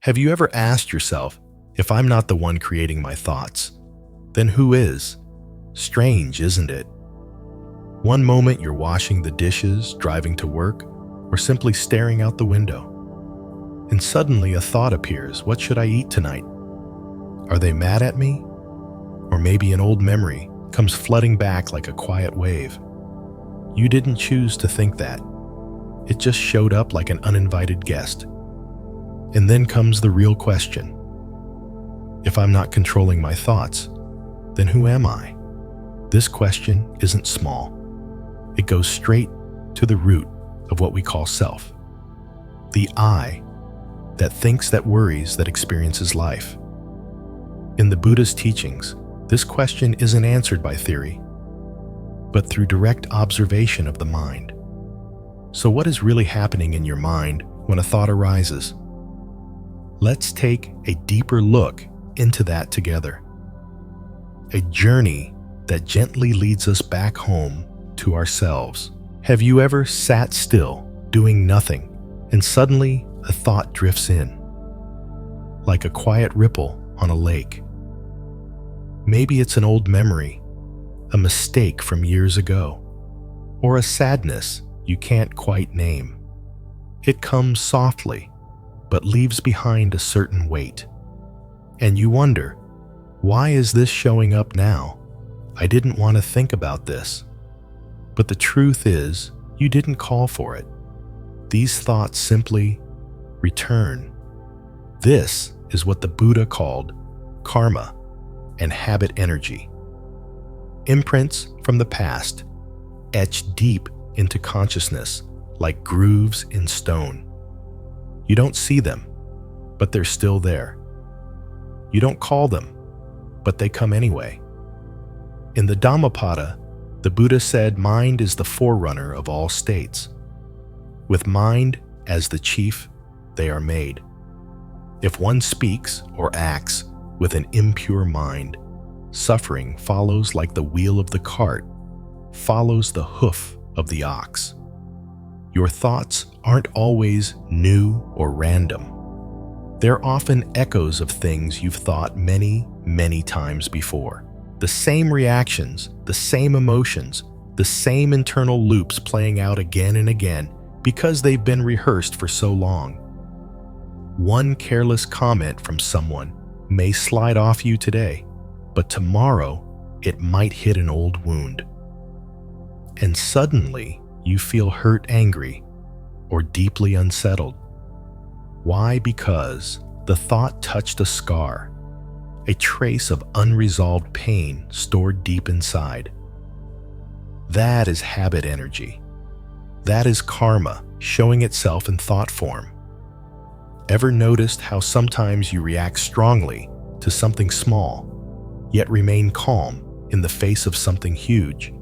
Have you ever asked yourself, if I'm not the one creating my thoughts, then who is? Strange, isn't it? One moment you're washing the dishes, driving to work, or simply staring out the window. And suddenly a thought appears, what should I eat tonight? Are they mad at me? Or maybe an old memory comes flooding back like a quiet wave. You didn't choose to think that. It just showed up like an uninvited guest. And then comes the real question. If I'm not controlling my thoughts, then who am I? This question isn't small. It goes straight to the root of what we call self. The I that thinks, that worries, that experiences life. In the Buddhist teachings, this question isn't answered by theory, but through direct observation of the mind. So what is really happening in your mind when a thought arises? Let's take a deeper look into that together. A journey that gently leads us back home to ourselves. Have you ever sat still, doing nothing, and suddenly a thought drifts in, like a quiet ripple on a lake? Maybe it's an old memory, a mistake from years ago, or a sadness you can't quite name. It comes softly, but leaves behind a certain weight. And you wonder, why is this showing up now? I didn't want to think about this. But the truth is, you didn't call for it. These thoughts simply return. This is what the Buddha called karma and habit energy. Imprints from the past, etched deep into consciousness like grooves in stone. You don't see them, but they're still there. You don't call them, but they come anyway. In the Dhammapada, the Buddha said mind is the forerunner of all states. With mind as the chief, they are made. If one speaks or acts with an impure mind, suffering follows like the wheel of the cart follows the hoof of the ox. Your thoughts aren't always new or random. They're often echoes of things you've thought many, many times before. The same reactions, the same emotions, the same internal loops playing out again and again because they've been rehearsed for so long. One careless comment from someone may slide off you today, but tomorrow it might hit an old wound. And suddenly you feel hurt, angry, or deeply unsettled. Why? Because the thought touched a scar, a trace of unresolved pain stored deep inside. That is habit energy. That is karma showing itself in thought form. Ever noticed how sometimes you react strongly to something small, yet remain calm in the face of something huge?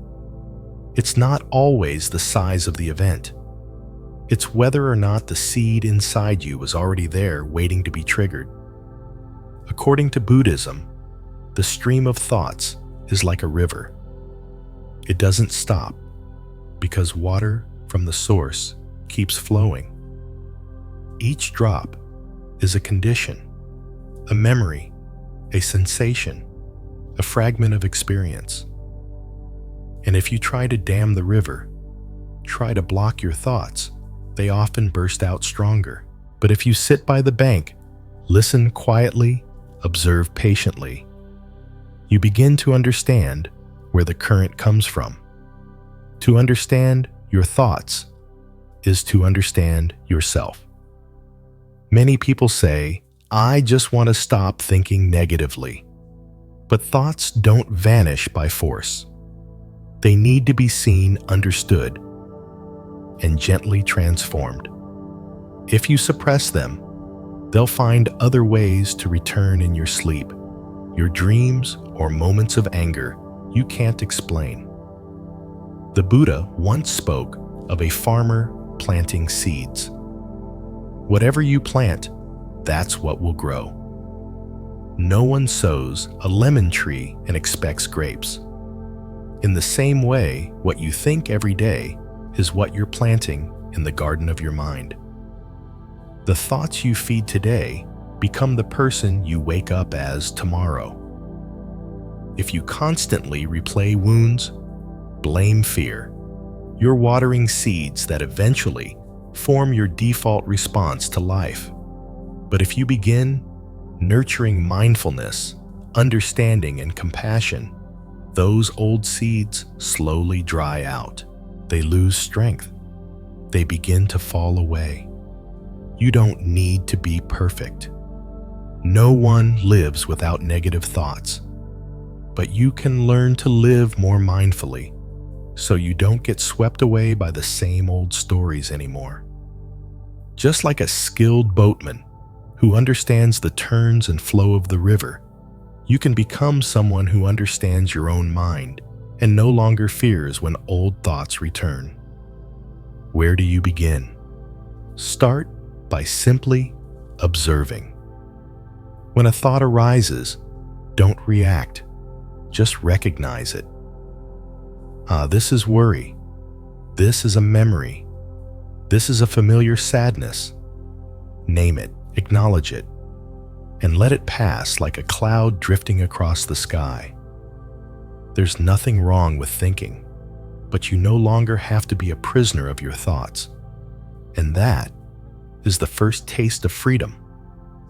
It's not always the size of the event. It's whether or not the seed inside you was already there waiting to be triggered. According to Buddhism, the stream of thoughts is like a river. It doesn't stop because water from the source keeps flowing. Each drop is a condition, a memory, a sensation, a fragment of experience. And if you try to dam the river, try to block your thoughts, they often burst out stronger. But if you sit by the bank, listen quietly, observe patiently, you begin to understand where the current comes from. To understand your thoughts is to understand yourself. Many people say, I just want to stop thinking negatively. But thoughts don't vanish by force. They need to be seen, understood, and gently transformed. If you suppress them, they'll find other ways to return in your sleep, your dreams, or moments of anger you can't explain. The Buddha once spoke of a farmer planting seeds. Whatever you plant, that's what will grow. No one sows a lemon tree and expects grapes. In the same way, what you think every day is what you're planting in the garden of your mind. The thoughts you feed today become the person you wake up as tomorrow. If you constantly replay wounds, blame fear, you're watering seeds that eventually form your default response to life. But if you begin nurturing mindfulness, understanding, and compassion, those old seeds slowly dry out. They lose strength. They begin to fall away. You don't need to be perfect. No one lives without negative thoughts. But you can learn to live more mindfully so you don't get swept away by the same old stories anymore. Just like a skilled boatman who understands the turns and flow of the river, you can become someone who understands your own mind and no longer fears when old thoughts return. Where do you begin? Start by simply observing. When a thought arises, don't react. Just recognize it. This is worry. This is a memory. This is a familiar sadness. Name it, acknowledge it, and let it pass like a cloud drifting across the sky. There's nothing wrong with thinking, but you no longer have to be a prisoner of your thoughts. And that is the first taste of freedom,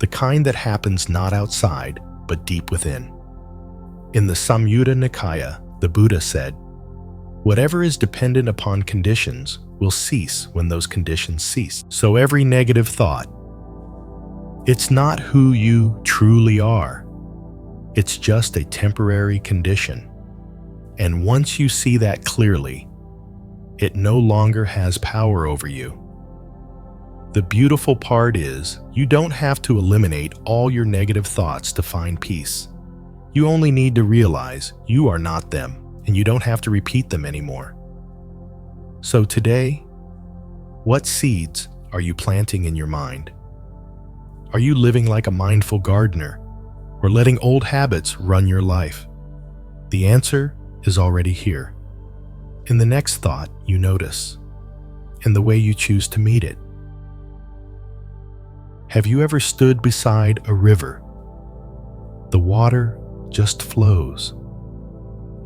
the kind that happens not outside, but deep within. In the Samyutta Nikaya, the Buddha said, "Whatever is dependent upon conditions will cease when those conditions cease." So every negative thought, it's not who you truly are. It's just a temporary condition. And once you see that clearly, it no longer has power over you. The beautiful part is, you don't have to eliminate all your negative thoughts to find peace. You only need to realize you are not them, and you don't have to repeat them anymore. So today, what seeds are you planting in your mind? Are you living like a mindful gardener, or letting old habits run your life? The answer is already here, in the next thought you notice, in the way you choose to meet it. Have you ever stood beside a river? The water just flows.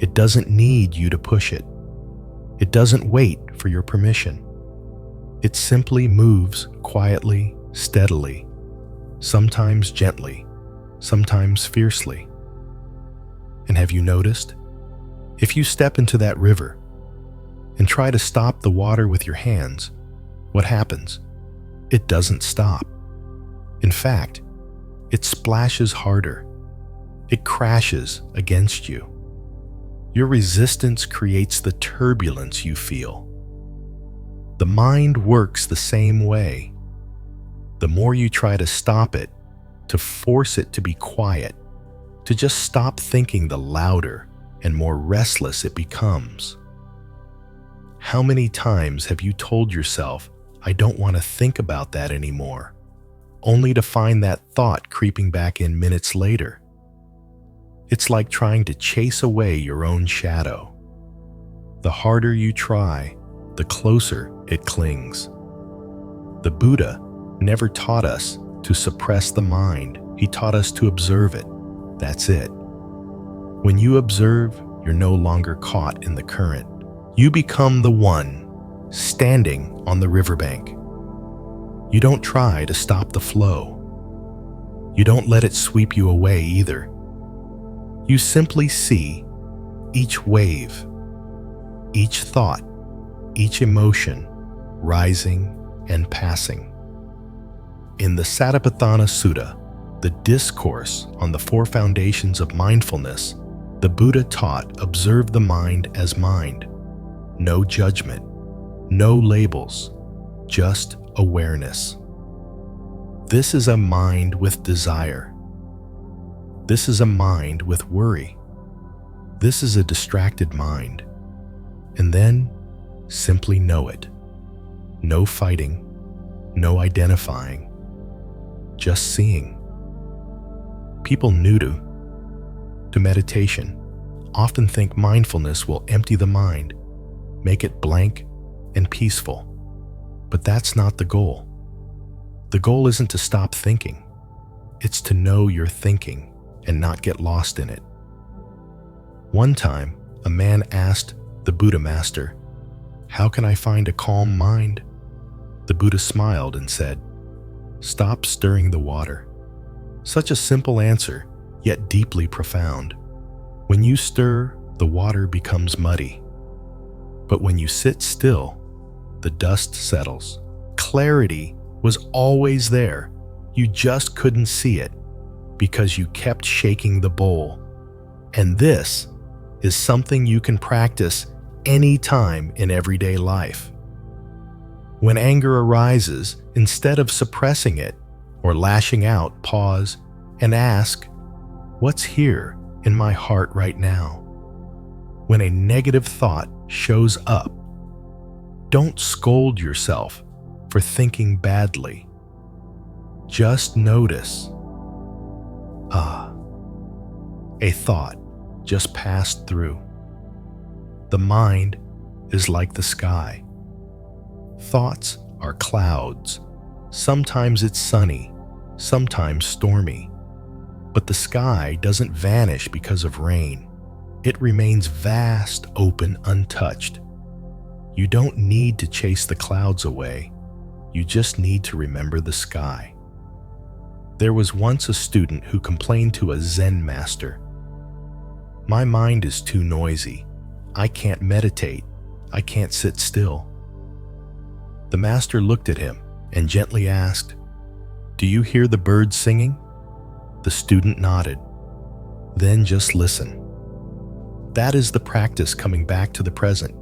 It doesn't need you to push it. It doesn't wait for your permission. It simply moves quietly, steadily, sometimes gently, sometimes fiercely. And have you noticed? If you step into that river and try to stop the water with your hands, what happens? It doesn't stop. In fact, it splashes harder. It crashes against you. Your resistance creates the turbulence you feel. The mind works the same way. The more you try to stop it, to force it to be quiet, to just stop thinking, the louder and more restless it becomes. How many times have you told yourself, "I don't want to think about that anymore," only to find that thought creeping back in minutes later? It's like trying to chase away your own shadow. The harder you try, the closer it clings. The Buddha never taught us to suppress the mind. He taught us to observe it. That's it. When you observe, you're no longer caught in the current. You become the one standing on the riverbank. You don't try to stop the flow. You don't let it sweep you away either. You simply see each wave, each thought, each emotion rising and passing. In the Satipatthana Sutta, the discourse on the 4 foundations of mindfulness, the Buddha taught, observe the mind as mind. No judgment, no labels, just awareness. This is a mind with desire. This is a mind with worry. This is a distracted mind. And then simply know it. No fighting, no identifying, just seeing. People new to meditation often think mindfulness will empty the mind, make it blank and peaceful. But that's not the goal. The goal isn't to stop thinking. It's to know you're thinking and not get lost in it. One time, a man asked the Buddha master, "How can I find a calm mind?" The Buddha smiled and said, "Stop stirring the water." Such a simple answer, yet deeply profound. When you stir, the water becomes muddy. But when you sit still, the dust settles. Clarity was always there. You just couldn't see it because you kept shaking the bowl. And this is something you can practice anytime in everyday life. When anger arises, instead of suppressing it or lashing out, pause and ask, "What's here in my heart right now?" When a negative thought shows up, don't scold yourself for thinking badly. Just notice, a thought just passed through. The mind is like the sky. Thoughts are clouds. Sometimes it's sunny, sometimes stormy. But the sky doesn't vanish because of rain. It remains vast, open, untouched. You don't need to chase the clouds away. You just need to remember the sky. There was once a student who complained to a Zen master, "My mind is too noisy. I can't meditate. I can't sit still." The master looked at him and gently asked, "Do you hear the birds singing?" The student nodded. "Then just listen." That is the practice coming back to the present,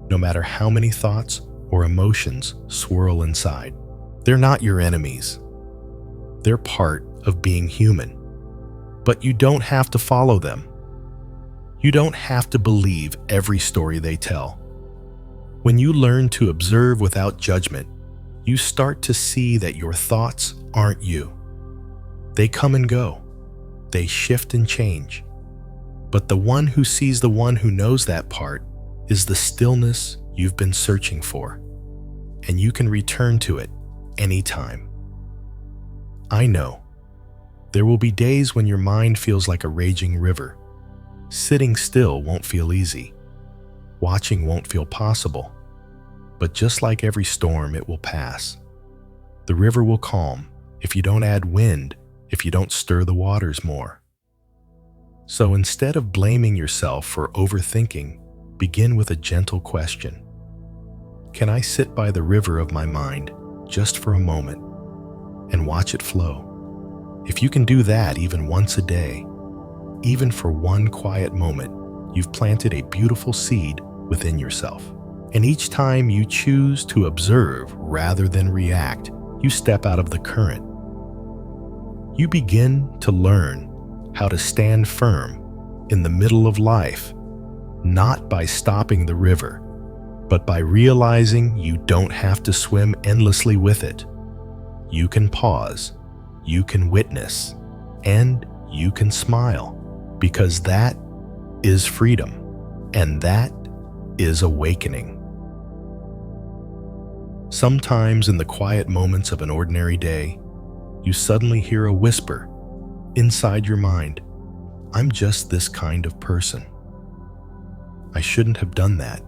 no matter how many thoughts or emotions swirl inside. They're not your enemies. They're part of being human. But you don't have to follow them. You don't have to believe every story they tell. When you learn to observe without judgment, you start to see that your thoughts aren't you. They come and go. They shift and change. But the one who sees the one who knows that part is the stillness you've been searching for, and you can return to it anytime. I know. There will be days when your mind feels like a raging river. Sitting still won't feel easy. Watching won't feel possible. But just like every storm, it will pass. The river will calm if you don't add wind, if you don't stir the waters more. So instead of blaming yourself for overthinking, begin with a gentle question. Can I sit by the river of my mind just for a moment and watch it flow? If you can do that even once a day, even for one quiet moment, you've planted a beautiful seed within yourself. And each time you choose to observe rather than react, you step out of the current. You begin to learn how to stand firm in the middle of life, not by stopping the river, but by realizing you don't have to swim endlessly with it. You can pause, you can witness, and you can smile, because that is freedom, and that is awakening. Sometimes in the quiet moments of an ordinary day, you suddenly hear a whisper inside your mind, "I'm just this kind of person. I shouldn't have done that.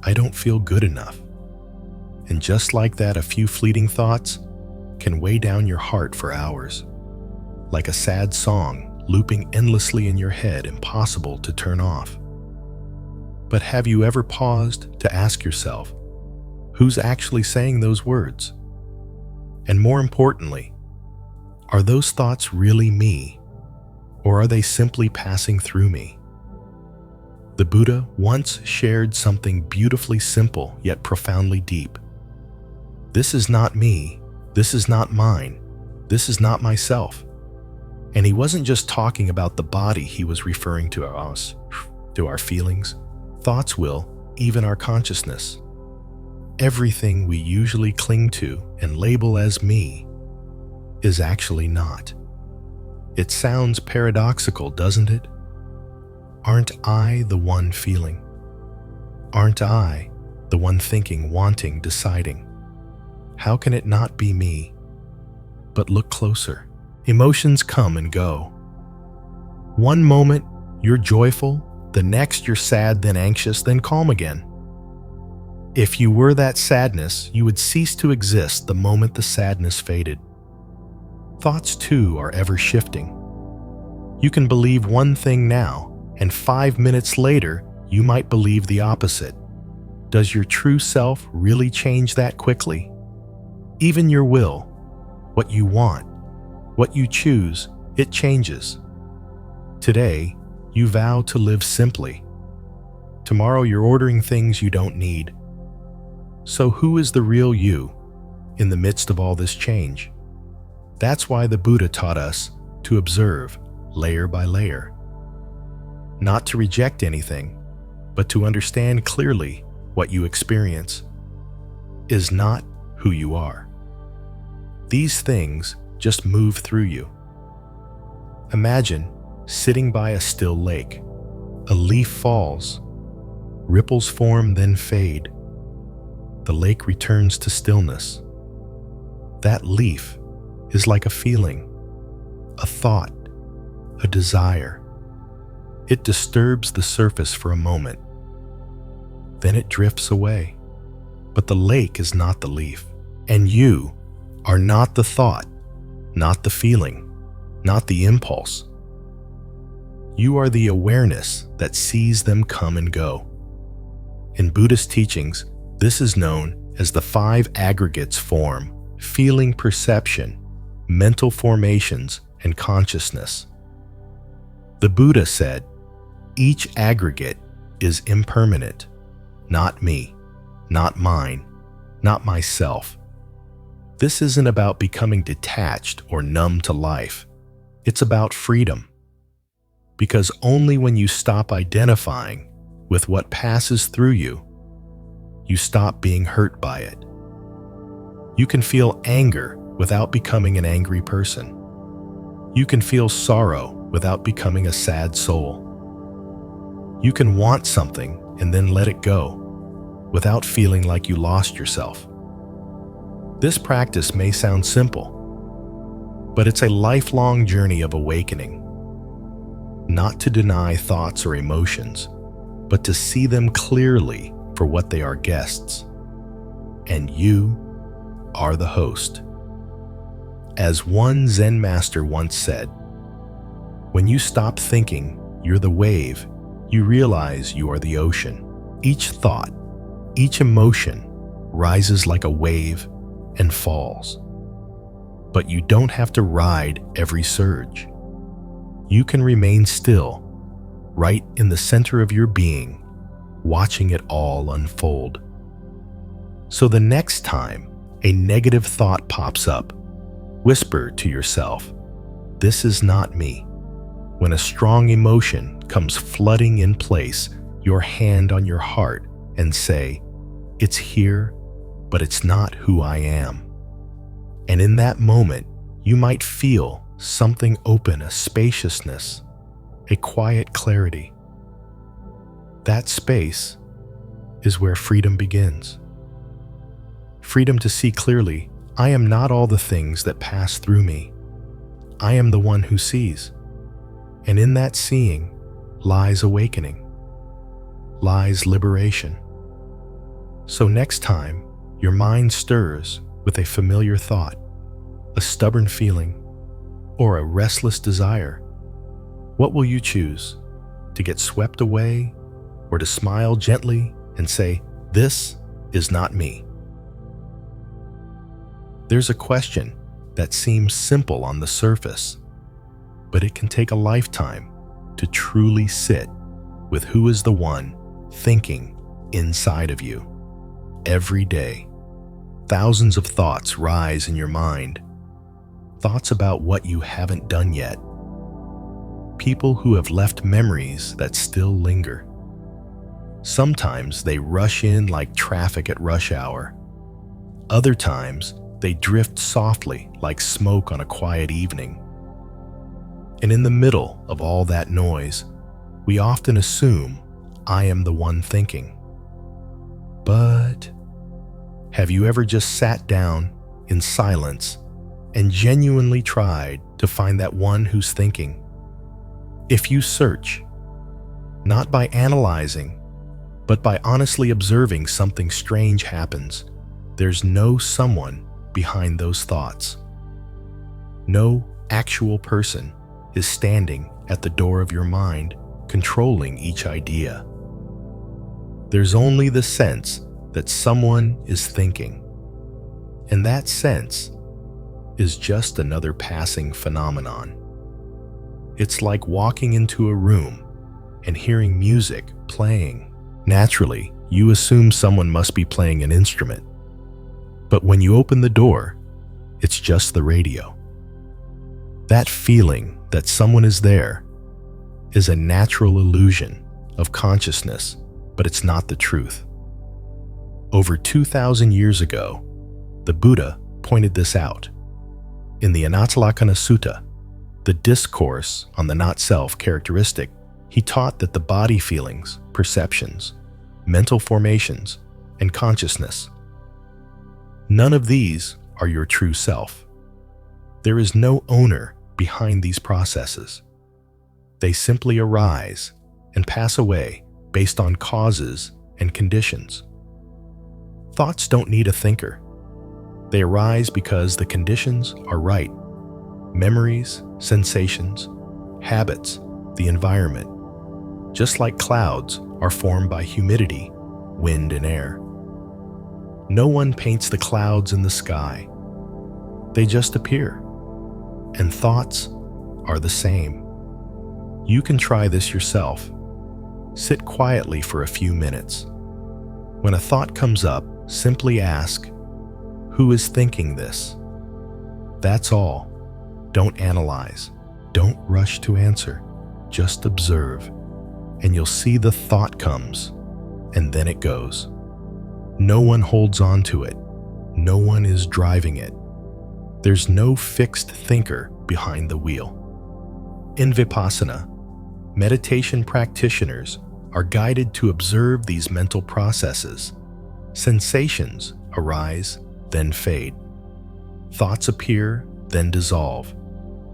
I don't feel good enough." And just like that, a few fleeting thoughts can weigh down your heart for hours, like a sad song looping endlessly in your head, impossible to turn off. But have you ever paused to ask yourself, who's actually saying those words? And more importantly, are those thoughts really me, or are they simply passing through me? The Buddha once shared something beautifully simple yet profoundly deep. This is not me, this is not mine, this is not myself. And he wasn't just talking about the body, he was referring to us, to our feelings, thoughts will, even our consciousness. Everything we usually cling to and label as me is actually not. It sounds paradoxical, doesn't it? Aren't I the one feeling? Aren't I the one thinking, wanting, deciding? How can it not be me? But look closer. Emotions come and go. One moment, you're joyful, the next you're sad, then anxious, then calm again. If you were that sadness, you would cease to exist the moment the sadness faded. Thoughts, too, are ever shifting. You can believe one thing now, and 5 minutes later, you might believe the opposite. Does your true self really change that quickly? Even your will, what you want, what you choose, it changes. Today, you vow to live simply. Tomorrow, you're ordering things you don't need. So who is the real you in the midst of all this change? That's why the Buddha taught us to observe layer by layer. Not to reject anything, but to understand clearly what you experience is not who you are. These things just move through you. Imagine sitting by a still lake. A leaf falls. Ripples form, then fade. The lake returns to stillness. That leaf is like a feeling, a thought, a desire. It disturbs the surface for a moment. Then it drifts away. But the lake is not the leaf, and you are not the thought, not the feeling, not the impulse. You are the awareness that sees them come and go. In Buddhist teachings, this is known as the 5 aggregates: form, feeling, perception, mental formations, and consciousness. The Buddha said, each aggregate is impermanent, not me, not mine, not myself. This isn't about becoming detached or numb to life. It's about freedom. Because only when you stop identifying with what passes through you, you stop being hurt by it. You can feel anger without becoming an angry person. You can feel sorrow without becoming a sad soul. You can want something and then let it go without feeling like you lost yourself. This practice may sound simple, but it's a lifelong journey of awakening. Not to deny thoughts or emotions, but to see them clearly for what they are, guests. And you are the host. As one Zen master once said, when you stop thinking you're the wave, you realize you are the ocean. Each thought, each emotion rises like a wave and falls. But you don't have to ride every surge. You can remain still, right in the center of your being, watching it all unfold. So the next time a negative thought pops up, whisper to yourself, "This is not me." When a strong emotion comes flooding in, place your hand on your heart and say, "It's here, but it's not who I am." And in that moment, you might feel something open, a spaciousness, a quiet clarity. That space is where freedom begins. Freedom to see clearly, I am not all the things that pass through me. I am the one who sees. And in that seeing lies awakening, lies liberation. So next time your mind stirs with a familiar thought, a stubborn feeling, or a restless desire, what will you choose? To get swept away, or to smile gently and say, "This is not me"? There's a question that seems simple on the surface, but it can take a lifetime to truly sit with who is the one thinking inside of you. Every day, thousands of thoughts rise in your mind. Thoughts about what you haven't done yet. People who have left memories that still linger. Sometimes they rush in like traffic at rush hour. Other times, they drift softly like smoke on a quiet evening. And in the middle of all that noise, we often assume, I am the one thinking. But have you ever just sat down in silence and genuinely tried to find that one who's thinking. If you search, not by analyzing, but by honestly observing, something strange happens. There's no someone behind those thoughts. No actual person is standing at the door of your mind, controlling each idea. There's only the sense that someone is thinking, and that sense is just another passing phenomenon. It's like walking into a room and hearing music playing. Naturally, you assume someone must be playing an instrument. But when you open the door, it's just the radio. That feeling that someone is there is a natural illusion of consciousness, but it's not the truth. Over 2,000 years ago, the Buddha pointed this out. In the Anatalakkhana Sutta, the discourse on the not-self characteristic, he taught that the body feelings, perceptions, mental formations, and consciousness, none of these are your true self. There is no owner behind these processes. They simply arise and pass away based on causes and conditions. Thoughts don't need a thinker. They arise because the conditions are right. Memories, sensations, habits, the environment. Just like clouds are formed by humidity, wind, and air. No one paints the clouds in the sky. They just appear. And thoughts are the same. You can try this yourself. Sit quietly for a few minutes. When a thought comes up, simply ask, "Who is thinking this?" That's all. Don't analyze. Don't rush to answer. Just observe. And you'll see the thought comes, and then it goes. No one holds on to it. No one is driving it. There's no fixed thinker behind the wheel. In Vipassana, meditation practitioners are guided to observe these mental processes. Sensations arise, then fade. Thoughts appear, then dissolve.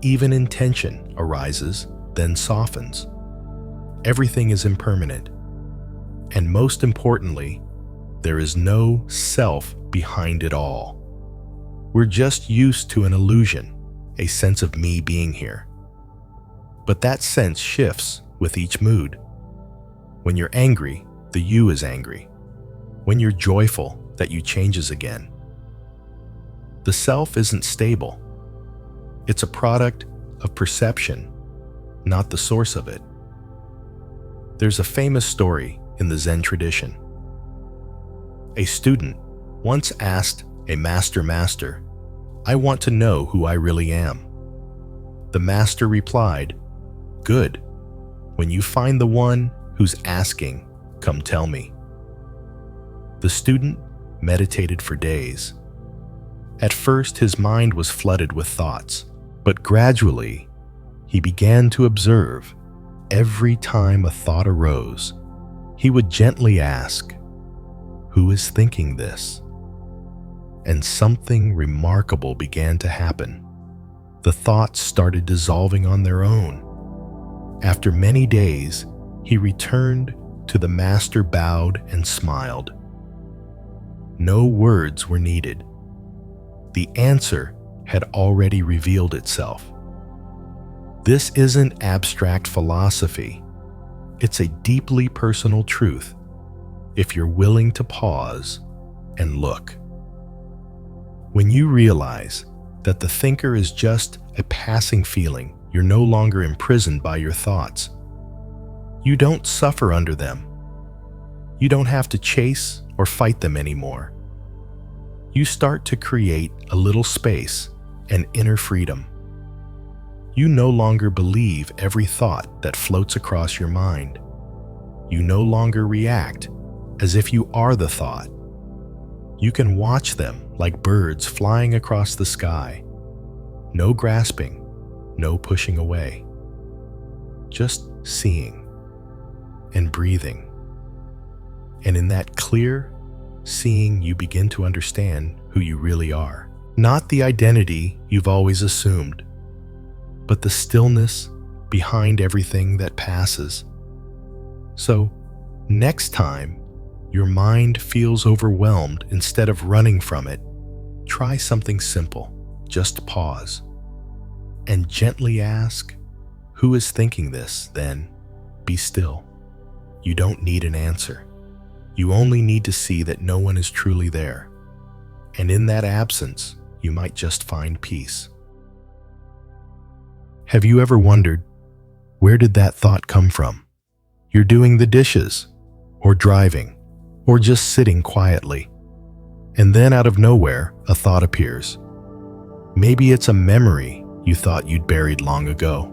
Even intention arises, then softens. Everything is impermanent. And most importantly, there is no self behind it all. We're just used to an illusion, a sense of me being here. But that sense shifts with each mood. When you're angry, the you is angry. When you're joyful, that you changes again. The self isn't stable. It's a product of perception, not the source of it. There's a famous story in the Zen tradition. A student once asked a master, "I want to know who I really am." The master replied, "Good. When you find the one who's asking, come tell me." The student meditated for days. At first, his mind was flooded with thoughts, but gradually, he began to observe. Every time a thought arose, he would gently ask, "Who is thinking this?" And something remarkable began to happen. The thoughts started dissolving on their own. After many days, he returned to the master, bowed and smiled. No words were needed. The answer had already revealed itself. This isn't abstract philosophy. It's a deeply personal truth if you're willing to pause and look. When you realize that the thinker is just a passing feeling, you're no longer imprisoned by your thoughts. You don't suffer under them. You don't have to chase or fight them anymore. You start to create a little space and inner freedom. You no longer believe every thought that floats across your mind. You no longer react as if you are the thought. You can watch them like birds flying across the sky. No grasping, no pushing away. Just seeing and breathing. And in that clear seeing, you begin to understand who you really are. Not the identity you've always assumed, but the stillness behind everything that passes. So, next time your mind feels overwhelmed, instead of running from it, try something simple. Just pause and gently ask, "Who is thinking this?" Then be still. You don't need an answer. You only need to see that no one is truly there. And in that absence, you might just find peace. Have you ever wondered, where did that thought come from? You're doing the dishes, or driving, or just sitting quietly. And then out of nowhere, a thought appears. Maybe it's a memory you thought you'd buried long ago.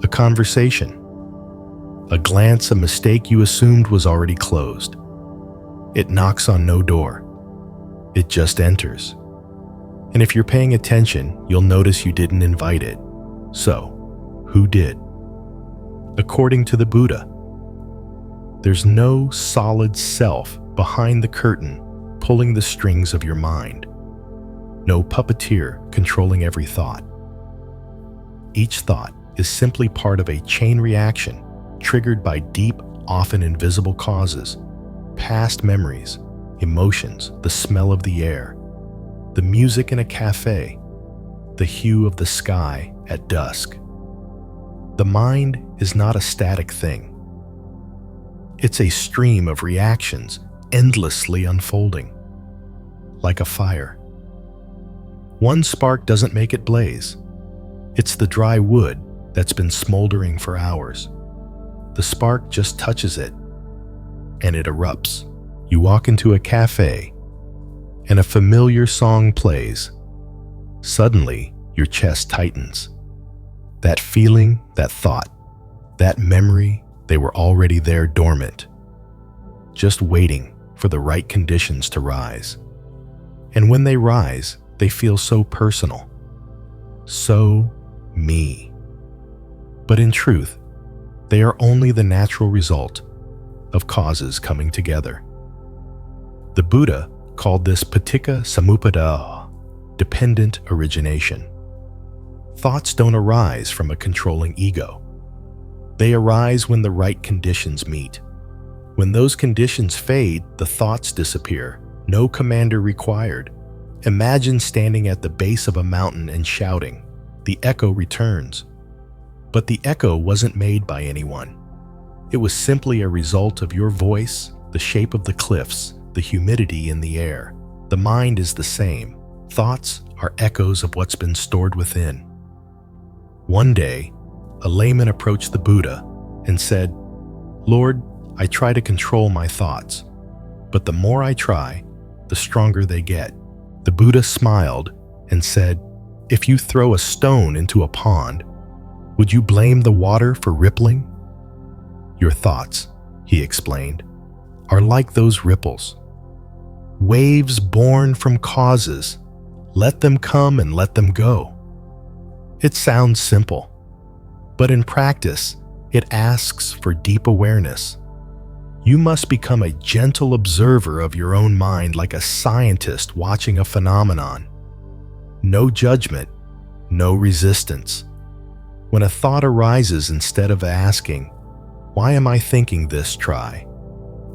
A conversation. A glance, a mistake you assumed was already closed. It knocks on no door. It just enters. And if you're paying attention, you'll notice you didn't invite it. So, who did? According to the Buddha, there's no solid self behind the curtain pulling the strings of your mind. No puppeteer controlling every thought. Each thought is simply part of a chain reaction triggered by deep, often invisible causes, past memories, emotions, the smell of the air, the music in a cafe, the hue of the sky at dusk. The mind is not a static thing. It's a stream of reactions endlessly unfolding, like a fire. One spark doesn't make it blaze. It's the dry wood that's been smoldering for hours. The spark just touches it, and it erupts. You walk into a cafe, and a familiar song plays. Suddenly, your chest tightens. That feeling, that thought, that memory, they were already there dormant, just waiting for the right conditions to rise. And when they rise, they feel so personal, so me. But in truth, they are only the natural result of causes coming together. The Buddha called this paticca samuppada, dependent origination. Thoughts don't arise from a controlling ego. They arise when the right conditions meet. When those conditions fade, the thoughts disappear. No commander required. Imagine standing at the base of a mountain and shouting. The echo returns. But the echo wasn't made by anyone. It was simply a result of your voice, the shape of the cliffs, the humidity in the air. The mind is the same. Thoughts are echoes of what's been stored within. One day, a layman approached the Buddha and said, "Lord, I try to control my thoughts, but the more I try, the stronger they get." The Buddha smiled and said, "If you throw a stone into a pond, would you blame the water for rippling? Your thoughts," he explained, "are like those ripples. Waves born from causes. Let them come and let them go." It sounds simple, but in practice, it asks for deep awareness. You must become a gentle observer of your own mind, like a scientist watching a phenomenon. No judgment, no resistance. When a thought arises, instead of asking, "Why am I thinking this?" try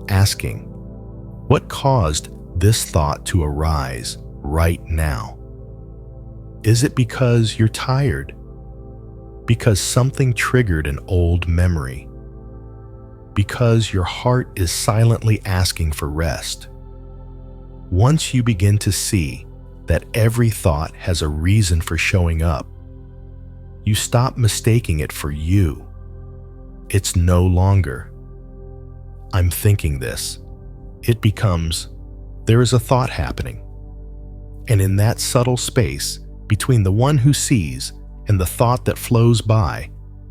asking, "What caused this thought to arise right now?" Is it because you're tired? Because something triggered an old memory? Because your heart is silently asking for rest? Once you begin to see that every thought has a reason for showing up, you stop mistaking it for you. It's no longer, "I'm thinking this." It becomes, "There is a thought happening." And in that subtle space between the one who sees and the thought that flows by,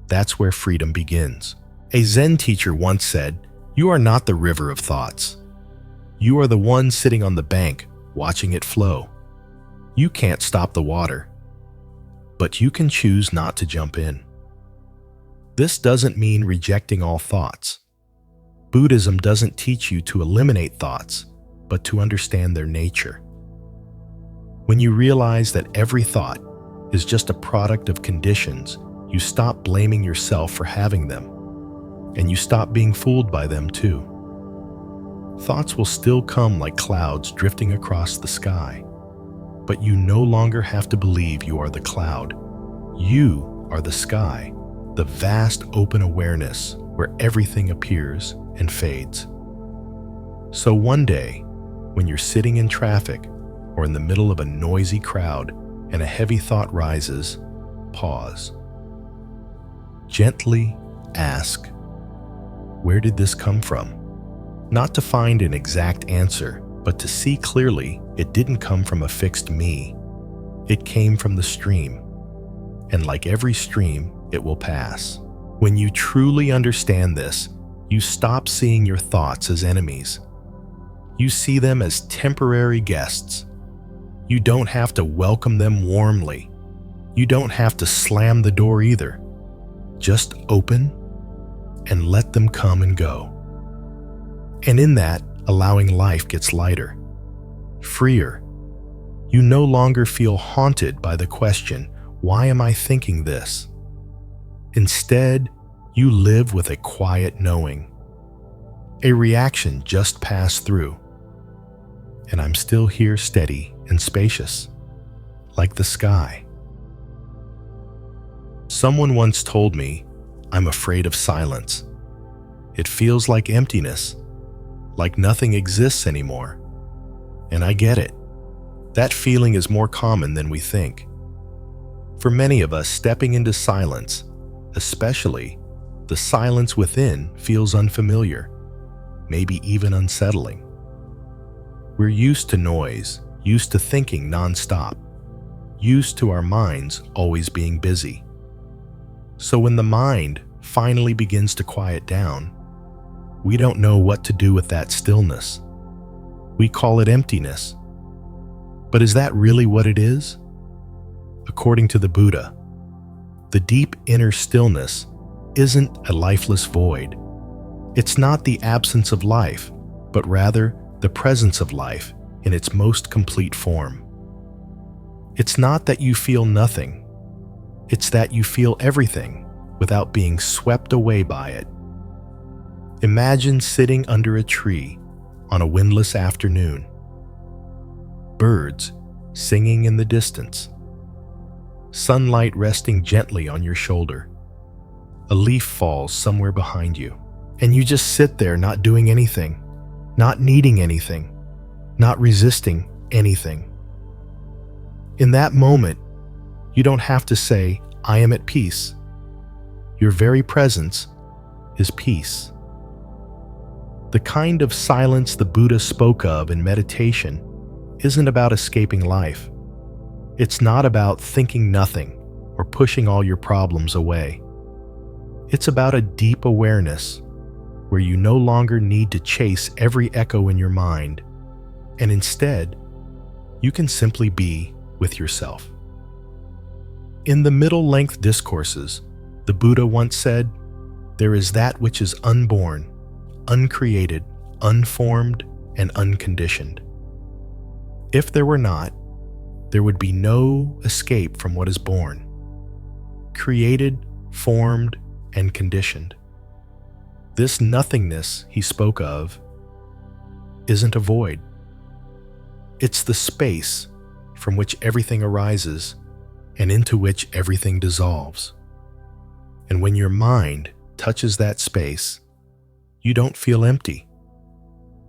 that's where freedom begins. A Zen teacher once said, "You are not the river of thoughts. You are the one sitting on the bank, watching it flow. You can't stop the water, but you can choose not to jump in." This doesn't mean rejecting all thoughts. Buddhism doesn't teach you to eliminate thoughts, but to understand their nature. When you realize that every thought is just a product of conditions, you stop blaming yourself for having them, and you stop being fooled by them too. Thoughts will still come like clouds drifting across the sky, but you no longer have to believe you are the cloud. You are the sky, the vast open awareness where everything appears and fades. So one day, when you're sitting in traffic or in the middle of a noisy crowd and a heavy thought rises, pause. Gently ask, where did this come from? Not to find an exact answer, but to see clearly it didn't come from a fixed me. It came from the stream. And like every stream, it will pass. When you truly understand this, you stop seeing your thoughts as enemies. You see them as temporary guests. You don't have to welcome them warmly. You don't have to slam the door either. Just open and let them come and go. And in that, allowing life gets lighter, freer. You no longer feel haunted by the question, why am I thinking this? Instead, you live with a quiet knowing. A reaction just passed through, and I'm still here steady and spacious, like the sky. Someone once told me, I'm afraid of silence. It feels like emptiness, like nothing exists anymore. And I get it. That feeling is more common than we think. For many of us, stepping into silence, especially the silence within, feels unfamiliar, maybe even unsettling. We're used to noise, used to thinking nonstop, used to our minds always being busy. So when the mind finally begins to quiet down, we don't know what to do with that stillness. We call it emptiness. But is that really what it is? According to the Buddha, the deep inner stillness isn't a lifeless void. It's not the absence of life, but rather the presence of life in its most complete form. It's not that you feel nothing. It's that you feel everything without being swept away by it. Imagine sitting under a tree on a windless afternoon. Birds singing in the distance. Sunlight resting gently on your shoulder. A leaf falls somewhere behind you, and you just sit there not doing anything, not needing anything, not resisting anything. In that moment, you don't have to say, I am at peace. Your very presence is peace. The kind of silence the Buddha spoke of in meditation isn't about escaping life. It's not about thinking nothing or pushing all your problems away. It's about a deep awareness where you no longer need to chase every echo in your mind, and instead, you can simply be with yourself. In the middle-length discourses, the Buddha once said, "There is that which is unborn, uncreated, unformed, and unconditioned. If there were not, there would be no escape from what is born, created, formed, and conditioned." This nothingness he spoke of isn't a void. It's the space from which everything arises and into which everything dissolves. And when your mind touches that space, you don't feel empty.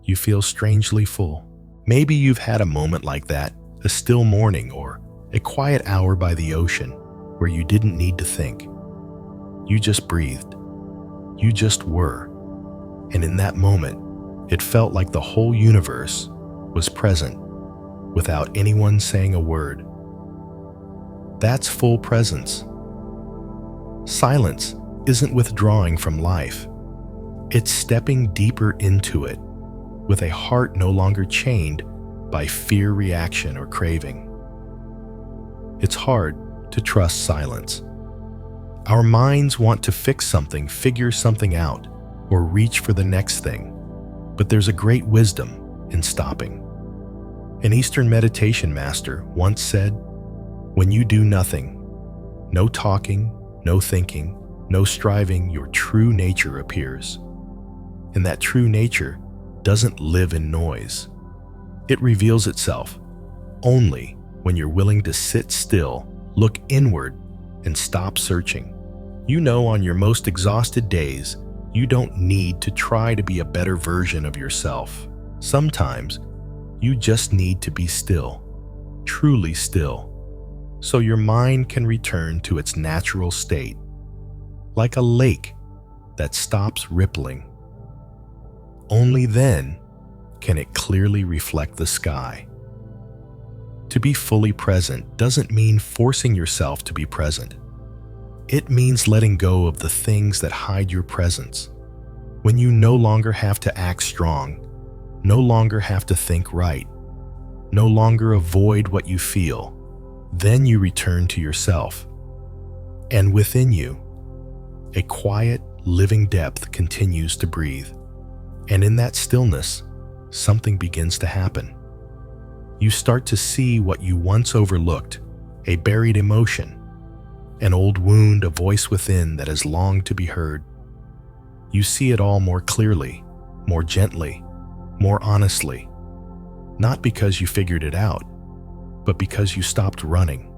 You feel strangely full. Maybe you've had a moment like that, a still morning or a quiet hour by the ocean where you didn't need to think. You just breathed. You just were. And in that moment, it felt like the whole universe was present without anyone saying a word. That's full presence. Silence isn't withdrawing from life. It's stepping deeper into it with a heart no longer chained by fear, reaction, or craving. It's hard to trust silence. Our minds want to fix something, figure something out, or reach for the next thing, but there's a great wisdom in stopping. An Eastern meditation master once said, "When you do nothing, no talking, no thinking, no striving, your true nature appears." And that true nature doesn't live in noise. It reveals itself only when you're willing to sit still, look inward, and stop searching. You know, on your most exhausted days, you don't need to try to be a better version of yourself. Sometimes, you just need to be still, truly still, so your mind can return to its natural state, like a lake that stops rippling. Only then can it clearly reflect the sky. To be fully present doesn't mean forcing yourself to be present. It means letting go of the things that hide your presence. When you no longer have to act strong, no longer have to think right, no longer avoid what you feel, then you return to yourself. And within you, a quiet, living depth continues to breathe. And in that stillness, something begins to happen. You start to see what you once overlooked, a buried emotion, an old wound, a voice within that has longed to be heard. You see it all more clearly, more gently, more honestly, not because you figured it out, but because you stopped running.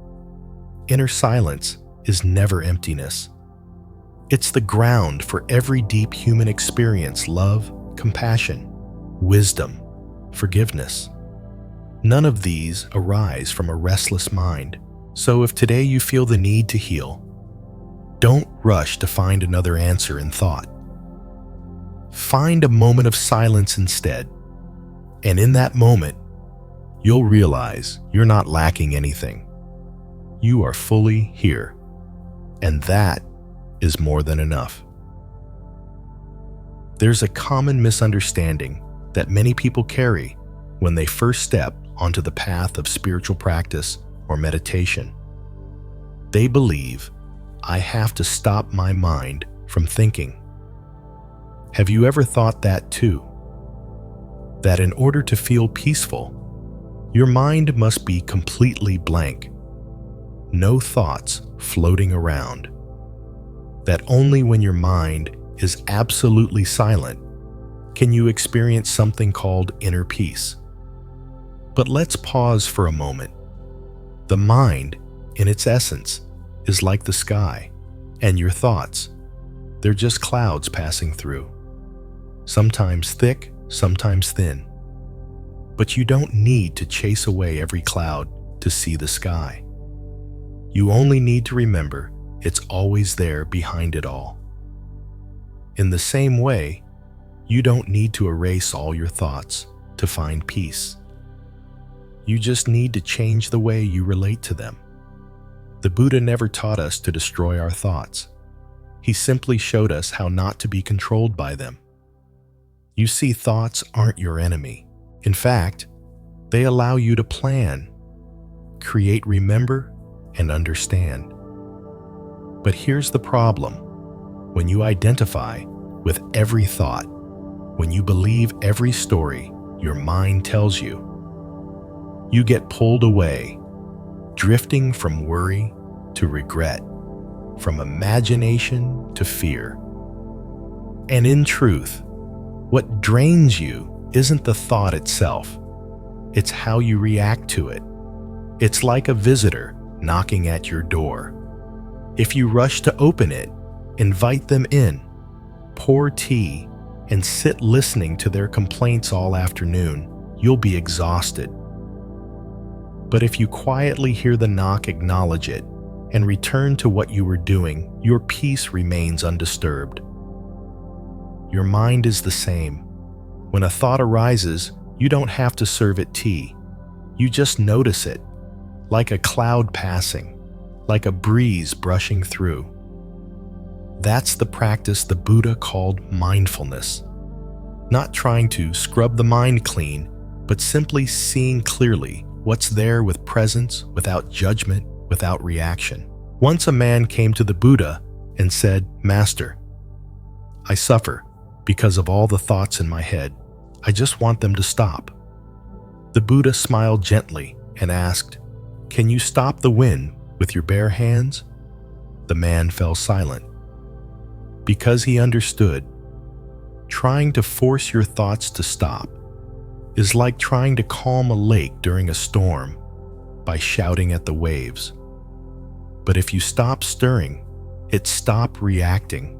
Inner silence is never emptiness. It's the ground for every deep human experience: love, compassion, wisdom, forgiveness. None of these arise from a restless mind. So if today you feel the need to heal, don't rush to find another answer in thought. Find a moment of silence instead, and in that moment, you'll realize you're not lacking anything. You are fully here, and that is more than enough. There's a common misunderstanding that many people carry when they first step onto the path of spiritual practice or meditation. They believe, "I have to stop my mind from thinking." Have you ever thought that too? That in order to feel peaceful, your mind must be completely blank, no thoughts floating around. That only when your mind is absolutely silent can you experience something called inner peace. But let's pause for a moment. The mind, in its essence, is like the sky, and your thoughts, they're just clouds passing through. Sometimes thick, sometimes thin. But you don't need to chase away every cloud to see the sky. You only need to remember it's always there behind it all. In the same way, you don't need to erase all your thoughts to find peace. You just need to change the way you relate to them. The Buddha never taught us to destroy our thoughts. He simply showed us how not to be controlled by them. You see, thoughts aren't your enemy. In fact, they allow you to plan, create, remember, and understand. But here's the problem. When you identify with every thought, when you believe every story your mind tells you, you get pulled away, drifting from worry to regret, from imagination to fear. And in truth, what drains you isn't the thought itself, it's how you react to it. It's like a visitor knocking at your door. If you rush to open it, invite them in, pour tea, and sit listening to their complaints all afternoon, you'll be exhausted. But if you quietly hear the knock, acknowledge it, and return to what you were doing, your peace remains undisturbed. Your mind is the same. When a thought arises, you don't have to serve it tea. You just notice it, like a cloud passing, like a breeze brushing through. That's the practice the Buddha called mindfulness. Not trying to scrub the mind clean, but simply seeing clearly what's there with presence, without judgment, without reaction. Once a man came to the Buddha and said, "Master, I suffer because of all the thoughts in my head. I just want them to stop." The Buddha smiled gently and asked, "Can you stop the wind with your bare hands?" The man fell silent. Because he understood, trying to force your thoughts to stop is like trying to calm a lake during a storm by shouting at the waves. But if you stop stirring, stop reacting,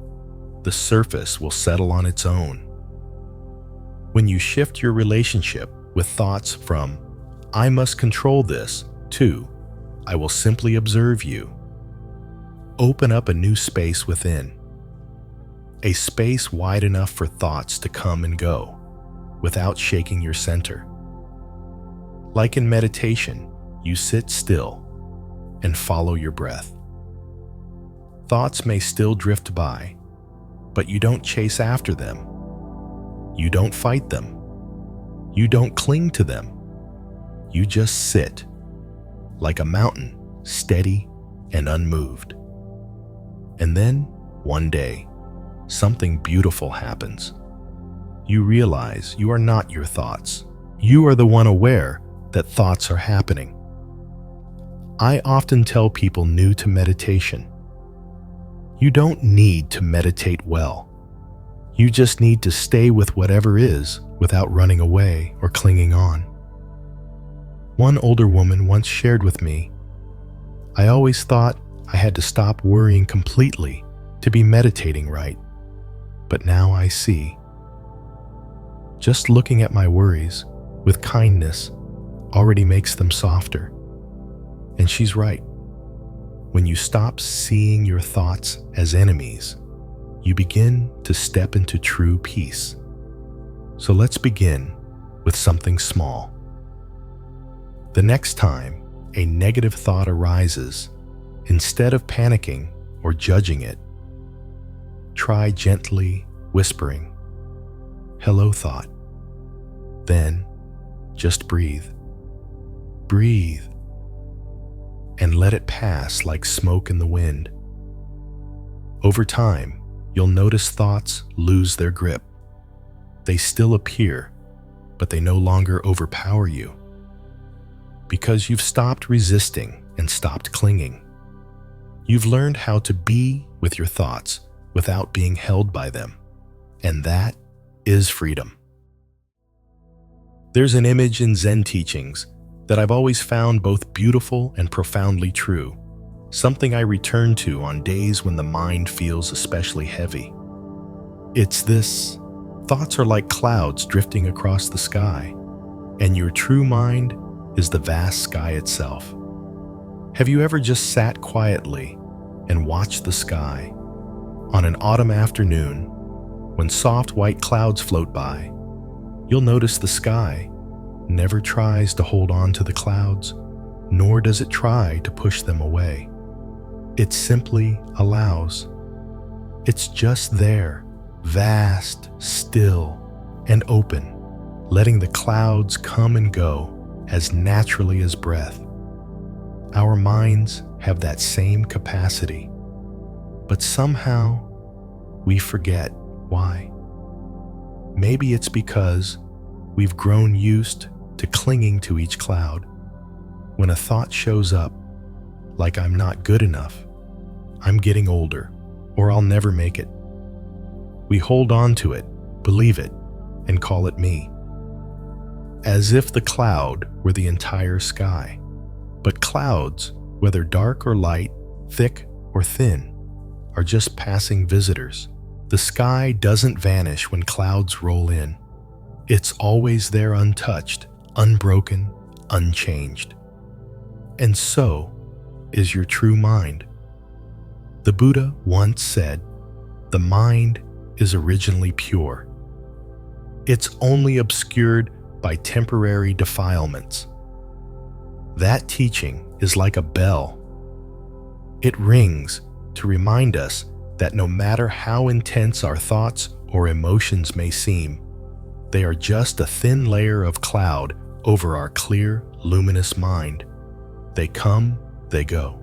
the surface will settle on its own. When you shift your relationship with thoughts from, "I must control this," to, "I will simply observe you," open up a new space within. A space wide enough for thoughts to come and go without shaking your center. Like in meditation, you sit still and follow your breath. Thoughts may still drift by, but you don't chase after them. You don't fight them. You don't cling to them. You just sit, like a mountain, steady and unmoved. And then, one day, something beautiful happens. You realize you are not your thoughts. You are the one aware that thoughts are happening. I often tell people new to meditation, you don't need to meditate well. You just need to stay with whatever is without running away or clinging on. One older woman once shared with me, "I always thought I had to stop worrying completely to be meditating right, but now I see. Just looking at my worries with kindness already makes them softer." And she's right. When you stop seeing your thoughts as enemies, you begin to step into true peace. So let's begin with something small. The next time a negative thought arises, instead of panicking or judging it, try gently whispering, "Hello, thought." Then just breathe. Breathe. And let it pass like smoke in the wind. Over time, you'll notice thoughts lose their grip. They still appear, but they no longer overpower you. Because you've stopped resisting and stopped clinging. You've learned how to be with your thoughts without being held by them. And that is freedom. There's an image in Zen teachings that I've always found both beautiful and profoundly true, something I return to on days when the mind feels especially heavy. It's this: thoughts are like clouds drifting across the sky, and your true mind is the vast sky itself. Have you ever just sat quietly and watched the sky? On an autumn afternoon, when soft white clouds float by, you'll notice the sky never tries to hold on to the clouds, nor does it try to push them away. It simply allows. It's just there, vast, still, and open, letting the clouds come and go as naturally as breath. Our minds have that same capacity, but somehow we forget why. Maybe it's because we've grown used to clinging to each cloud. When a thought shows up, like "I'm not good enough," "I'm getting older," or "I'll never make it," we hold on to it, believe it, and call it me. As if the cloud were the entire sky. But clouds, whether dark or light, thick or thin, are just passing visitors. The sky doesn't vanish when clouds roll in. It's always there, untouched, unbroken, unchanged. And so is your true mind. The Buddha once said, "The mind is originally pure. It's only obscured by temporary defilements." That teaching is like a bell. It rings to remind us that no matter how intense our thoughts or emotions may seem, they are just a thin layer of cloud over our clear, luminous mind. They come, they go.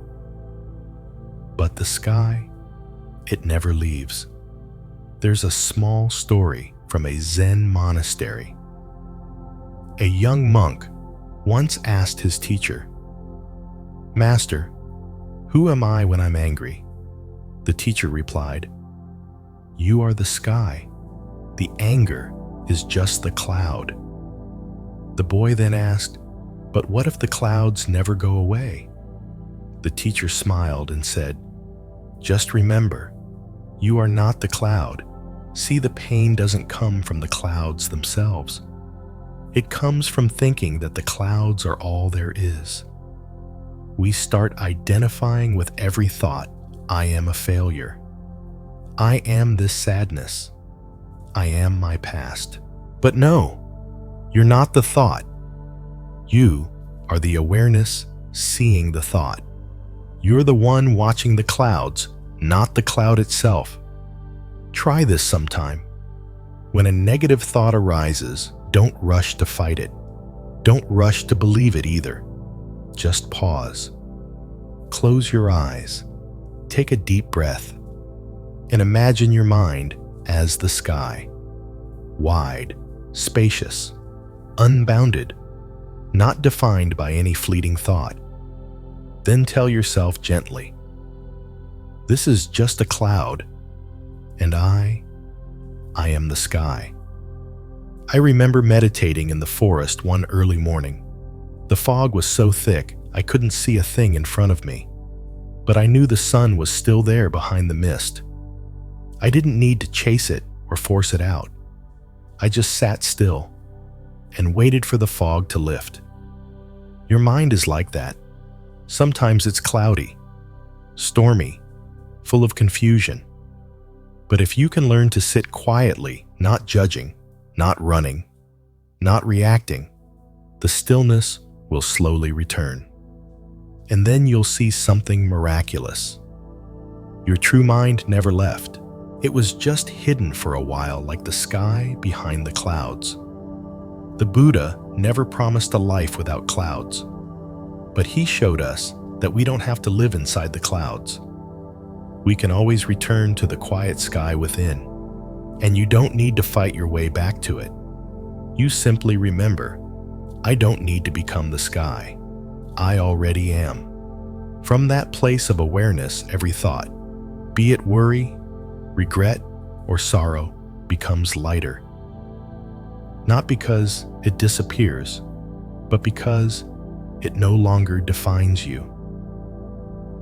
But the sky, it never leaves. There's a small story from a Zen monastery. A young monk once asked his teacher, "Master, who am I when I'm angry?" The teacher replied, "You are the sky. The anger is just the cloud." The boy then asked, "But what if the clouds never go away?" The teacher smiled and said, "Just remember, you are not the cloud. See, the pain doesn't come from the clouds themselves. It comes from thinking that the clouds are all there is." We start identifying with every thought, "I am a failure. I am this sadness. I am my past." But no, you're not the thought. You are the awareness seeing the thought. You're the one watching the clouds, not the cloud itself. Try this sometime. When a negative thought arises, don't rush to fight it. Don't rush to believe it either. Just pause. Close your eyes. Take a deep breath. And imagine your mind as the sky. Wide, spacious, unbounded, not defined by any fleeting thought. Then tell yourself gently, "This is just a cloud, and I am the sky." I remember meditating in the forest one early morning. The fog was so thick I couldn't see a thing in front of me, but I knew the sun was still there behind the mist. I didn't need to chase it or force it out. I just sat still and waited for the fog to lift. Your mind is like that. Sometimes it's cloudy, stormy, full of confusion. But if you can learn to sit quietly, not judging, not running, not reacting, the stillness will slowly return. And then you'll see something miraculous. Your true mind never left. It was just hidden for a while, like the sky behind the clouds. The Buddha never promised a life without clouds, but he showed us that we don't have to live inside the clouds. We can always return to the quiet sky within, and you don't need to fight your way back to it. You simply remember, I don't need to become the sky. I already am. From that place of awareness, every thought, be it worry, regret, or sorrow, becomes lighter. Not because it disappears, but because it no longer defines you.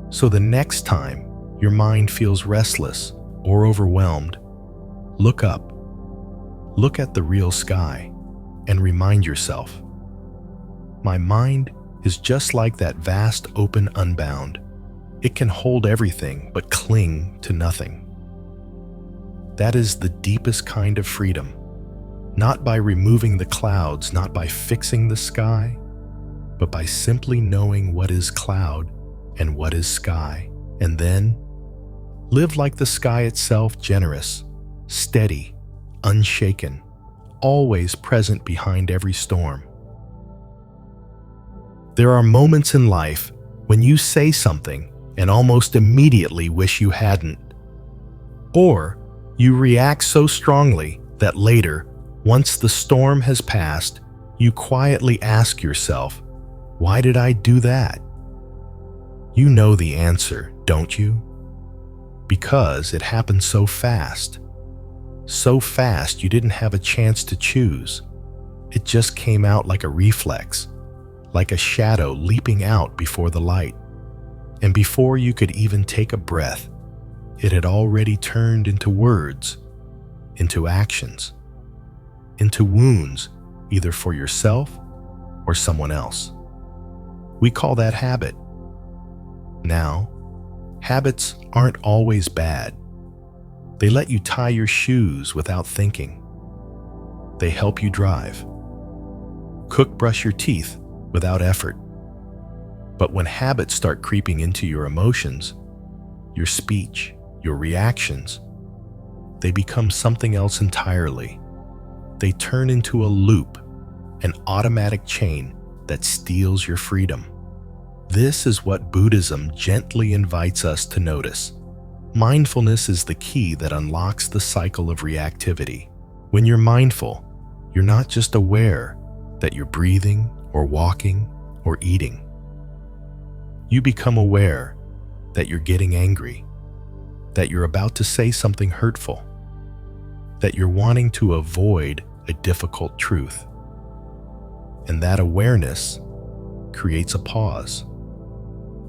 So the next time your mind feels restless or overwhelmed, look up. Look at the real sky and remind yourself, my mind is just like that vast open unbound. It can hold everything but cling to nothing. That is the deepest kind of freedom, not by removing the clouds, not by fixing the sky, but by simply knowing what is cloud and what is sky, and then live like the sky itself, generous, steady, unshaken, always present behind every storm. There are moments in life when you say something and almost immediately wish you hadn't. Or you react so strongly that later, once the storm has passed, you quietly ask yourself, why did I do that? You know the answer, don't you? Because it happened so fast. So fast you didn't have a chance to choose. It just came out like a reflex, like a shadow leaping out before the light. And before you could even take a breath, it had already turned into words, into actions, into wounds, either for yourself or someone else. We call that habit. Now, habits aren't always bad. They let you tie your shoes without thinking. They help you drive. Brush your teeth without effort. But when habits start creeping into your emotions, your speech, your reactions, they become something else entirely. They turn into a loop, an automatic chain that steals your freedom. This is what Buddhism gently invites us to notice. Mindfulness is the key that unlocks the cycle of reactivity. When you're mindful, you're not just aware that you're breathing or walking or eating. You become aware that you're getting angry, that you're about to say something hurtful, that you're wanting to avoid a difficult truth. And that awareness creates a pause,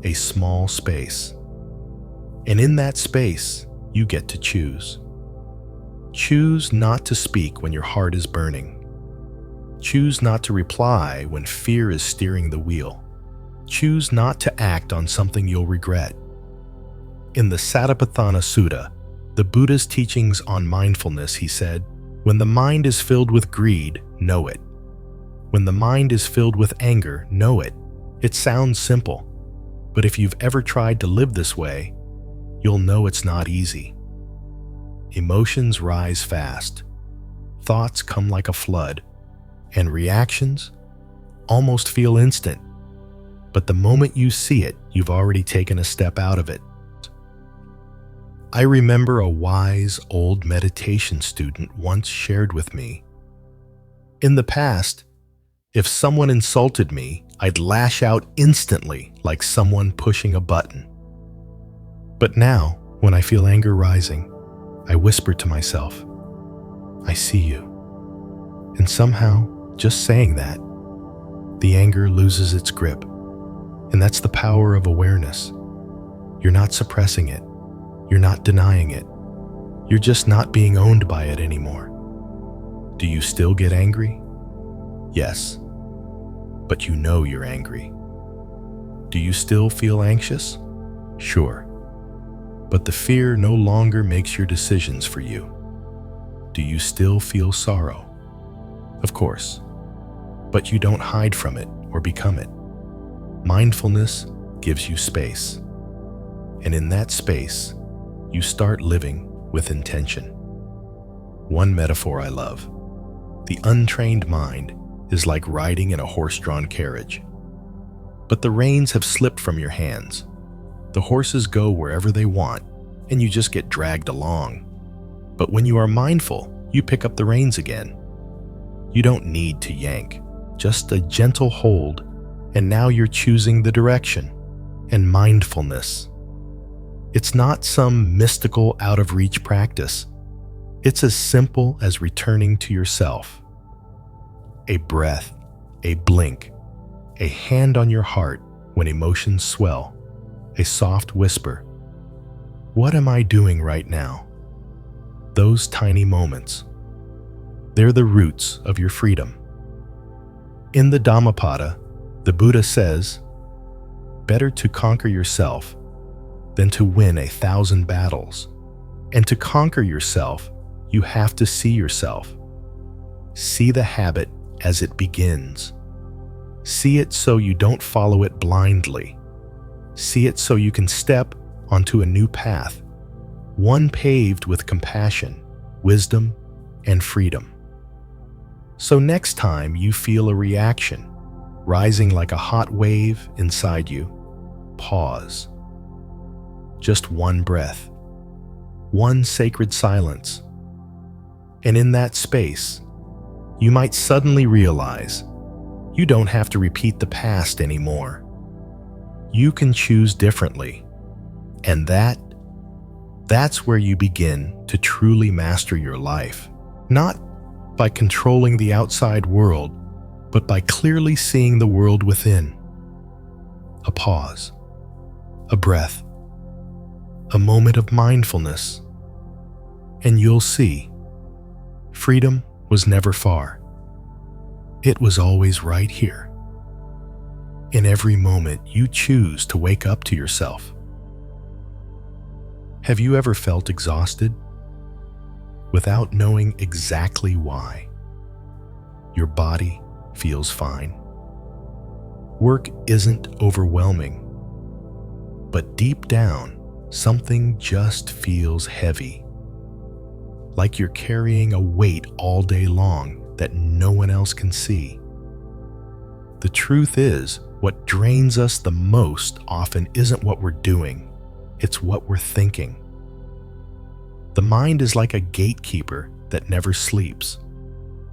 a small space. And in that space, you get to choose. Choose not to speak when your heart is burning. Choose not to reply when fear is steering the wheel. Choose not to act on something you'll regret. In the Satipatthana Sutta, the Buddha's teachings on mindfulness, he said, "When the mind is filled with greed, know it. When the mind is filled with anger, know it." It sounds simple, but if you've ever tried to live this way, you'll know it's not easy. Emotions rise fast. Thoughts come like a flood, and reactions almost feel instant. But the moment you see it, you've already taken a step out of it. I remember a wise old meditation student once shared with me, "In the past, if someone insulted me, I'd lash out instantly like someone pushing a button. But now, when I feel anger rising, I whisper to myself, 'I see you.' And somehow, just saying that, the anger loses its grip. And that's the power of awareness. You're not suppressing it. You're not denying it. You're just not being owned by it anymore. Do you still get angry? Yes. But you know you're angry. Do you still feel anxious? Sure. But the fear no longer makes your decisions for you. Do you still feel sorrow? Of course. But you don't hide from it or become it. Mindfulness gives you space. And in that space, you start living with intention. One metaphor I love: the untrained mind is like riding in a horse-drawn carriage. But the reins have slipped from your hands. The horses go wherever they want, and you just get dragged along. But when you are mindful, you pick up the reins again. You don't need to yank, just a gentle hold, and now you're choosing the direction. And mindfulness, it's not some mystical, out-of-reach practice. It's as simple as returning to yourself. A breath, a blink, a hand on your heart when emotions swell, a soft whisper. What am I doing right now? Those tiny moments, they're the roots of your freedom. In the Dhammapada, the Buddha says, "Better to conquer yourself than to win 1,000 battles. And to conquer yourself, you have to see yourself. See the habit as it begins. See it so you don't follow it blindly. See it so you can step onto a new path, one paved with compassion, wisdom, and freedom." So next time you feel a reaction rising like a hot wave inside you, pause. Just one breath, one sacred silence. And in that space, you might suddenly realize you don't have to repeat the past anymore. You can choose differently. And that's where you begin to truly master your life. Not by controlling the outside world, but by clearly seeing the world within. A pause, a breath, a moment of mindfulness, and you'll see freedom was never far. It was always right here. In every moment you choose to wake up to yourself. Have you ever felt exhausted without knowing exactly why? Your body feels fine. Work isn't overwhelming, but deep down, something just feels heavy. Like you're carrying a weight all day long that no one else can see. The truth is, what drains us the most often isn't what we're doing, it's what we're thinking. The mind is like a gatekeeper that never sleeps.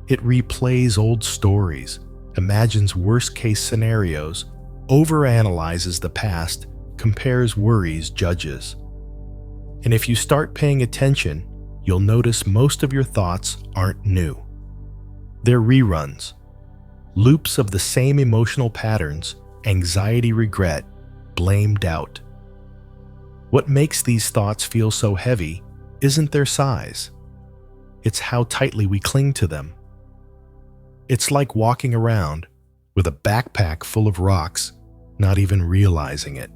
It replays old stories imagines worst-case scenarios, overanalyzes the past, compares worries, judges. And if you start paying attention, you'll notice most of your thoughts aren't new. They're reruns, loops of the same emotional patterns: anxiety, regret, blame, doubt. What makes these thoughts feel so heavy isn't their size. It's how tightly we cling to them. It's like walking around with a backpack full of rocks, not even realizing it.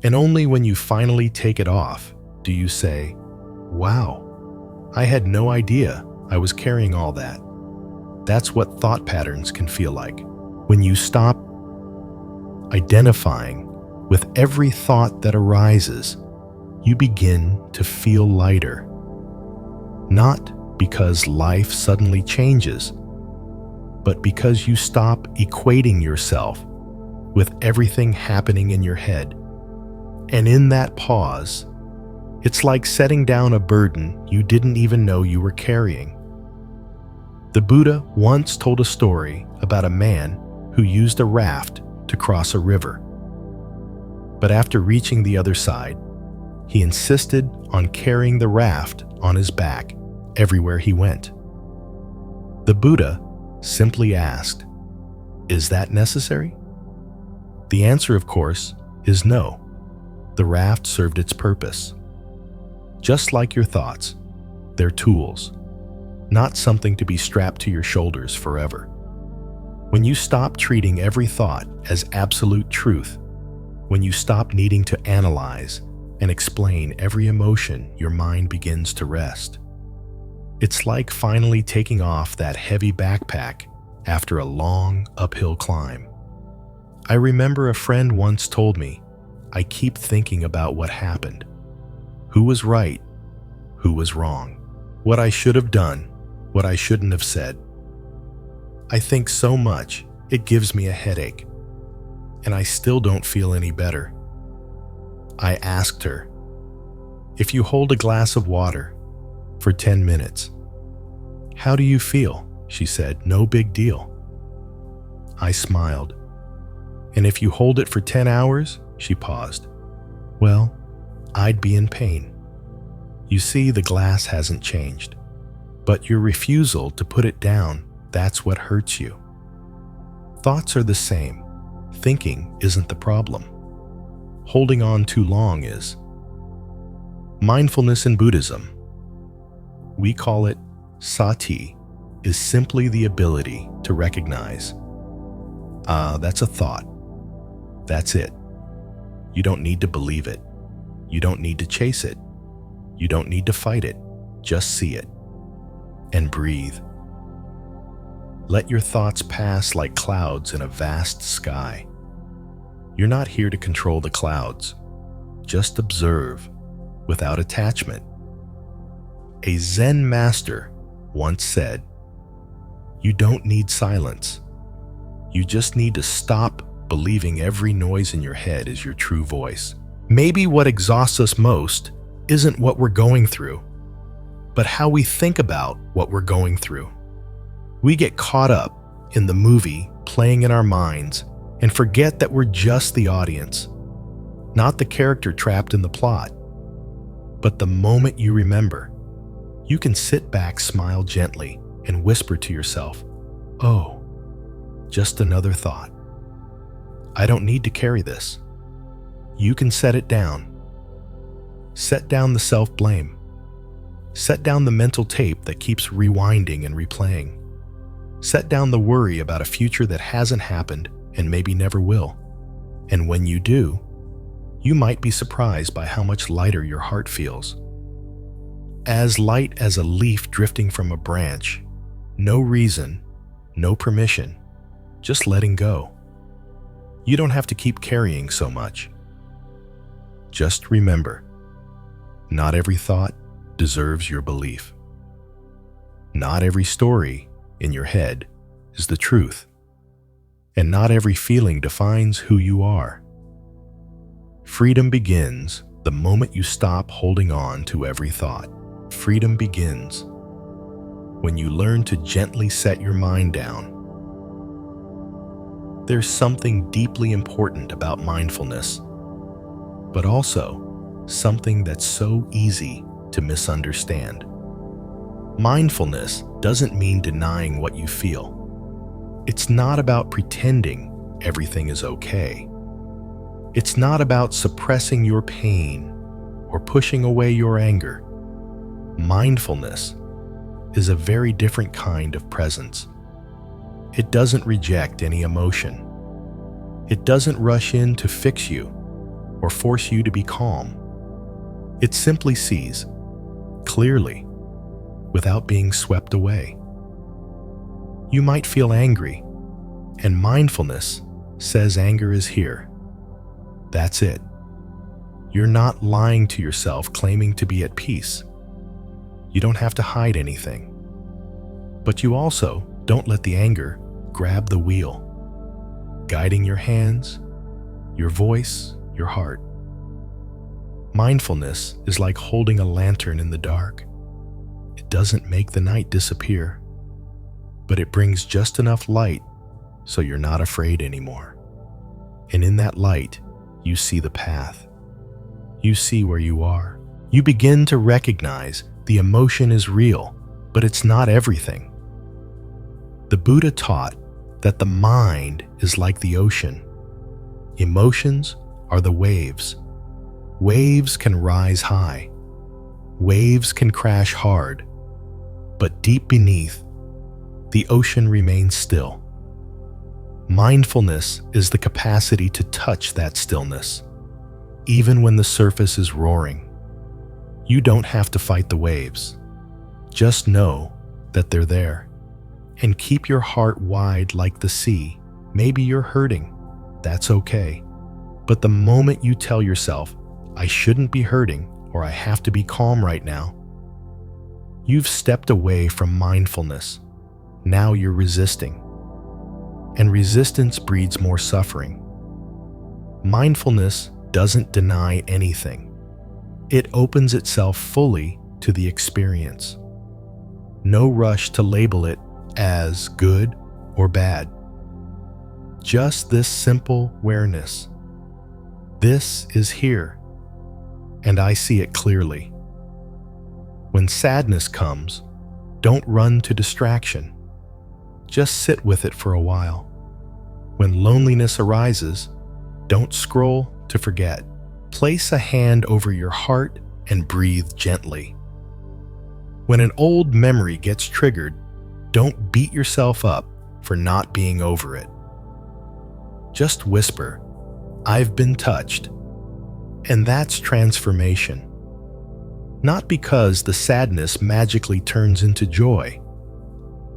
And only when you finally take it off do you say, "Wow, I had no idea I was carrying all that." That's what thought patterns can feel like. When you stop identifying with every thought that arises, you begin to feel lighter. Not because life suddenly changes, but because you stop equating yourself with everything happening in your head. And in that pause, it's like setting down a burden you didn't even know you were carrying. The Buddha once told a story about a man who used a raft to cross a river. But after reaching the other side, he insisted on carrying the raft on his back everywhere he went. The Buddha simply asked, "Is that necessary?" The answer, of course, is no. The raft served its purpose. Just like your thoughts, they're tools, not something to be strapped to your shoulders forever. When you stop treating every thought as absolute truth, when you stop needing to analyze and explain every emotion, your mind begins to rest. It's like finally taking off that heavy backpack after a long uphill climb. I remember a friend once told me, "I keep thinking about what happened. Who was right? Who was wrong? What I should have done? What I shouldn't have said. I think so much, it gives me a headache. And I still don't feel any better." I asked her, "If you hold a glass of water for 10 minutes, how do you feel?" She said, "No big deal." I smiled. "And if you hold it for 10 hours, she paused. "Well, I'd be in pain." You see, the glass hasn't changed, but your refusal to put it down, that's what hurts you. Thoughts are the same. Thinking isn't the problem. Holding on too long is. Mindfulness in Buddhism, we call it sati, is simply the ability to recognize, that's a thought. That's it. You don't need to believe it. You don't need to chase it. You don't need to fight it. Just see it. And breathe. Let your thoughts pass like clouds in a vast sky. You're not here to control the clouds. Just observe without attachment. A Zen master once said, "You don't need silence. You just need to stop believing every noise in your head is your true voice." Maybe what exhausts us most isn't what we're going through, but how we think about what we're going through. We get caught up in the movie playing in our minds and forget that we're just the audience, not the character trapped in the plot. But the moment you remember, you can sit back, smile gently, and whisper to yourself, "Oh, just another thought. I don't need to carry this." You can set it down. Set down the self-blame. Set down the mental tape that keeps rewinding and replaying. Set down the worry about a future that hasn't happened and maybe never will. And when you do, you might be surprised by how much lighter your heart feels. As light as a leaf drifting from a branch. No reason, no permission, just letting go. You don't have to keep carrying so much. Just remember, not every thought deserves your belief. Not every story in your head is the truth. And not every feeling defines who you are. Freedom begins the moment you stop holding on to every thought. Freedom begins when you learn to gently set your mind down There's something deeply important about mindfulness, but also something that's so easy to misunderstand. Mindfulness doesn't mean denying what you feel. It's not about pretending everything is okay. It's not about suppressing your pain or pushing away your anger. Mindfulness is a very different kind of presence. It doesn't reject any emotion. It doesn't rush in to fix you or force you to be calm. It simply sees clearly without being swept away. You might feel angry, and mindfulness says anger is here. That's it. You're not lying to yourself claiming to be at peace. You don't have to hide anything. But you also don't let the anger grab the wheel, guiding your hands, your voice, your heart. Mindfulness is like holding a lantern in the dark. It doesn't make the night disappear, but it brings just enough light so you're not afraid anymore. And in that light, you see the path. You see where you are. You begin to recognize the emotion is real, but it's not everything. The Buddha taught that the mind is like the ocean. Emotions are the waves. Waves can rise high. Waves can crash hard. But deep beneath, the ocean remains still. Mindfulness is the capacity to touch that stillness, even when the surface is roaring. You don't have to fight the waves. Just know that they're there. And keep your heart wide like the sea. Maybe you're hurting. That's okay. But the moment you tell yourself, I shouldn't be hurting, or I have to be calm right now, you've stepped away from mindfulness. Now you're resisting. And resistance breeds more suffering. Mindfulness doesn't deny anything. It opens itself fully to the experience. No rush to label it as good or bad. Just this simple awareness. This is here, and I see it clearly. When sadness comes, don't run to distraction. Just sit with it for a while. When loneliness arises, don't scroll to forget. Place a hand over your heart and breathe gently. When an old memory gets triggered, don't beat yourself up for not being over it. Just whisper, I've been touched. And that's transformation. Not because the sadness magically turns into joy,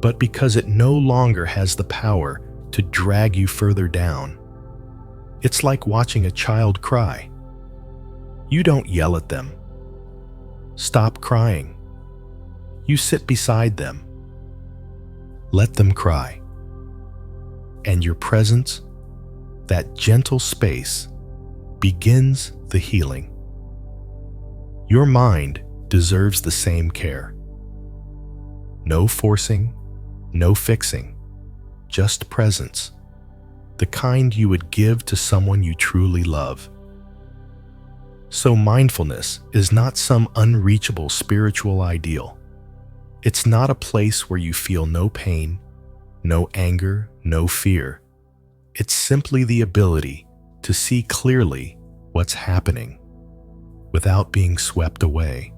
but because it no longer has the power to drag you further down. It's like watching a child cry. You don't yell at them. Stop crying. You sit beside them. Let them cry. And your presence, that gentle space, begins the healing. Your mind deserves the same care. No forcing, no fixing, just presence, the kind you would give to someone you truly love. So mindfulness is not some unreachable spiritual ideal. It's not a place where you feel no pain, no anger, no fear. It's simply the ability to see clearly what's happening without being swept away.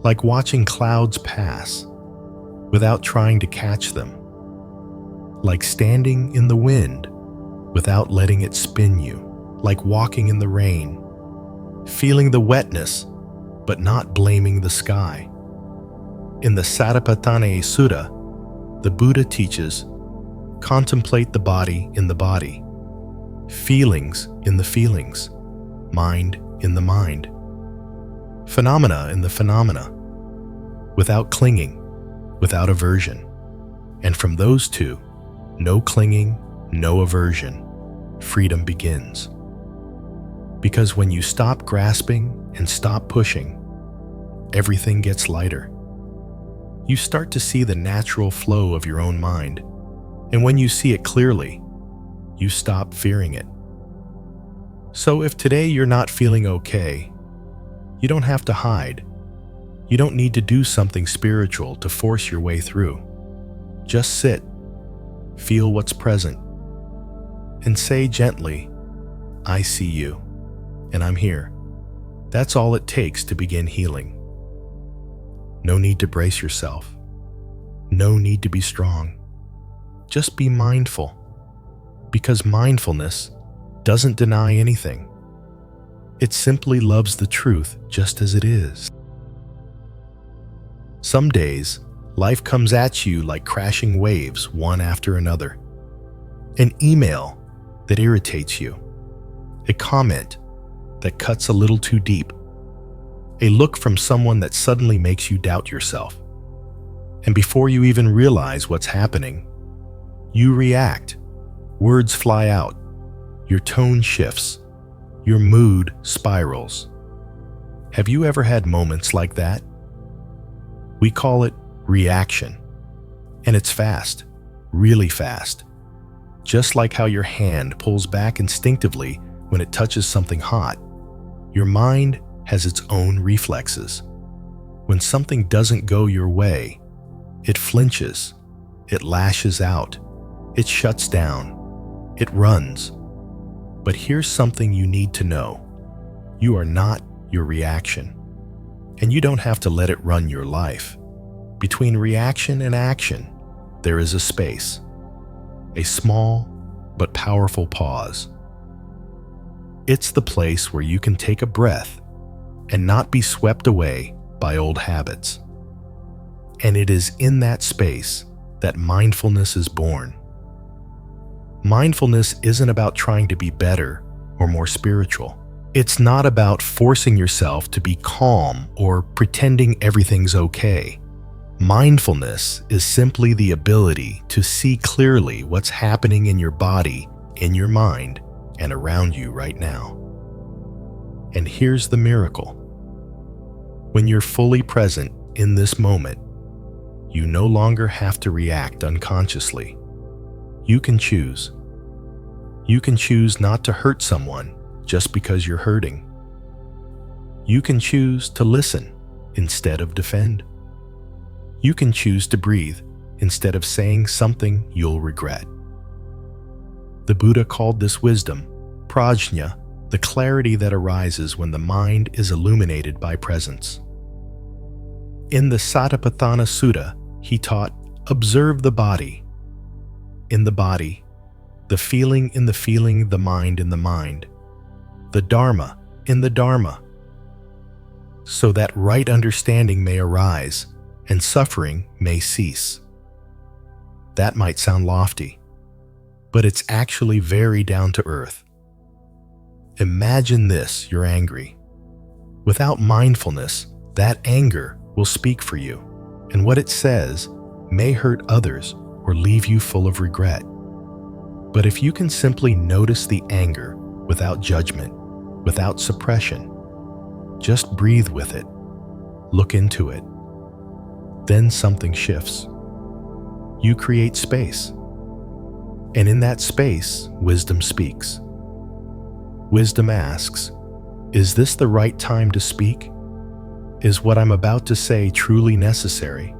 Like watching clouds pass without trying to catch them. Like standing in the wind without letting it spin you. Like walking in the rain, feeling the wetness but not blaming the sky. In the Satipatthana Sutta, the Buddha teaches, contemplate the body in the body, feelings in the feelings, mind in the mind, phenomena in the phenomena, without clinging, without aversion. And from those two, no clinging, no aversion, freedom begins. Because when you stop grasping and stop pushing, everything gets lighter. You start to see the natural flow of your own mind. And when you see it clearly, you stop fearing it. So if today you're not feeling okay, you don't have to hide. You don't need to do something spiritual to force your way through. Just sit, feel what's present, and say gently, "I see you, and I'm here." That's all it takes to begin healing. No need to brace yourself. No need to be strong. Just be mindful, because mindfulness doesn't deny anything. It simply loves the truth just as it is. Some days, life comes at you like crashing waves, one after another. An email that irritates you. A comment that cuts a little too deep. A look from someone that suddenly makes you doubt yourself. And before you even realize what's happening, you react. Words fly out. Your tone shifts. Your mood spirals. Have you ever had moments like that? We call it reaction. And it's fast, really fast. Just like how your hand pulls back instinctively when it touches something hot, your mind has its own reflexes. When something doesn't go your way, it flinches, it lashes out, it shuts down, it runs. But here's something you need to know. You are not your reaction, and you don't have to let it run your life. Between reaction and action, there is a space, a small but powerful pause. It's the place where you can take a breath and not be swept away by old habits. And it is in that space that mindfulness is born. Mindfulness isn't about trying to be better or more spiritual. It's not about forcing yourself to be calm or pretending everything's okay. Mindfulness is simply the ability to see clearly what's happening in your body, in your mind, and around you right now. And here's the miracle. When you're fully present in this moment, you no longer have to react unconsciously. You can choose. You can choose not to hurt someone just because you're hurting. You can choose to listen instead of defend. You can choose to breathe instead of saying something you'll regret. The Buddha called this wisdom, prajna, the clarity that arises when the mind is illuminated by presence. In the Satipatthana Sutta, he taught, observe the body. In the body, the feeling in the feeling, the mind in the mind, the Dharma in the Dharma, so that right understanding may arise and suffering may cease. That might sound lofty, but it's actually very down to earth. Imagine this, you're angry. Without mindfulness, that anger will speak for you, and what it says may hurt others or leave you full of regret. But if you can simply notice the anger without judgment, without suppression, just breathe with it, look into it, then something shifts. You create space. And in that space, wisdom speaks. Wisdom asks, is this the right time to speak? Is what I'm about to say truly necessary?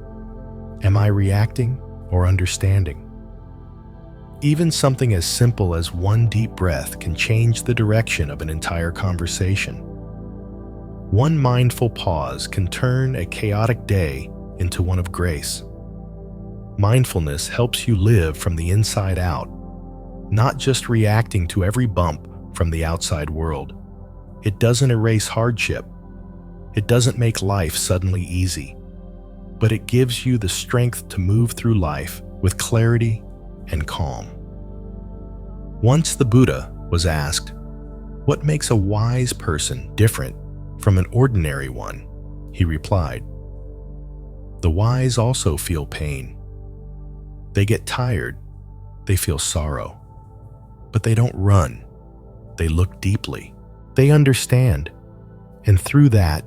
Am I reacting or understanding? Even something as simple as one deep breath can change the direction of an entire conversation. One mindful pause can turn a chaotic day into one of grace. Mindfulness helps you live from the inside out, not just reacting to every bump from the outside world. It doesn't erase hardship. It doesn't make life suddenly easy, but it gives you the strength to move through life with clarity and calm. Once the Buddha was asked, what makes a wise person different from an ordinary one? He replied, the wise also feel pain. They get tired, they feel sorrow, but they don't run. They look deeply. They understand, and through that,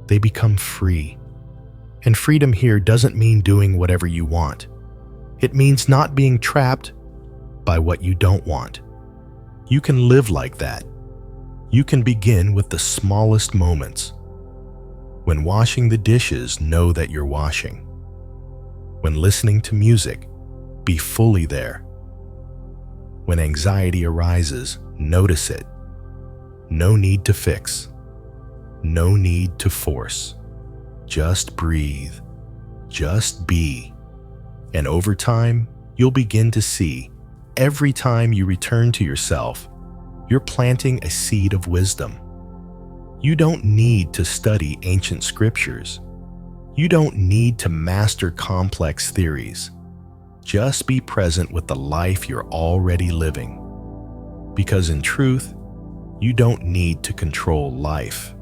they become free. And freedom here doesn't mean doing whatever you want. It means not being trapped by what you don't want. You can live like that. You can begin with the smallest moments. When washing the dishes, know that you're washing. When listening to music, be fully there. When anxiety arises, notice it. No need to fix. No need to force. Just breathe. Just be. And over time, you'll begin to see, every time you return to yourself, you're planting a seed of wisdom. You don't need to study ancient scriptures. You don't need to master complex theories. Just be present with the life you're already living. Because in truth, you don't need to control life.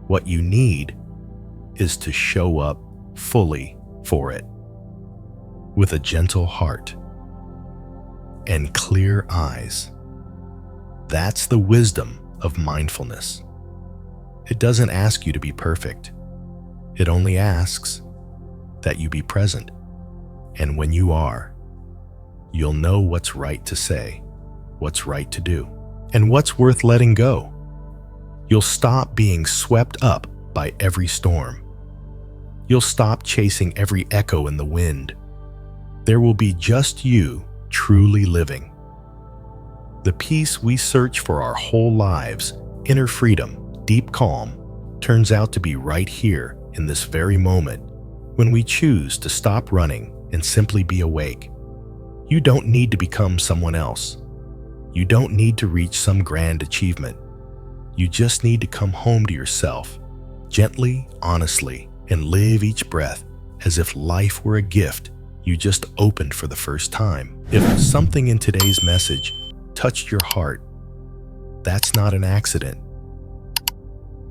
What you need is to show up fully for it, with a gentle heart and clear eyes. That's the wisdom of mindfulness. It doesn't ask you to be perfect. It only asks that you be present. And when you are, you'll know what's right to say, what's right to do, and what's worth letting go. You'll stop being swept up by every storm. You'll stop chasing every echo in the wind. There will be just you truly living. The peace we search for our whole lives, inner freedom, deep calm, turns out to be right here in this very moment when we choose to stop running and simply be awake. You don't need to become someone else. You don't need to reach some grand achievement. You just need to come home to yourself, gently, honestly, and live each breath as if life were a gift you just opened for the first time. If something in today's message touched your heart, that's not an accident.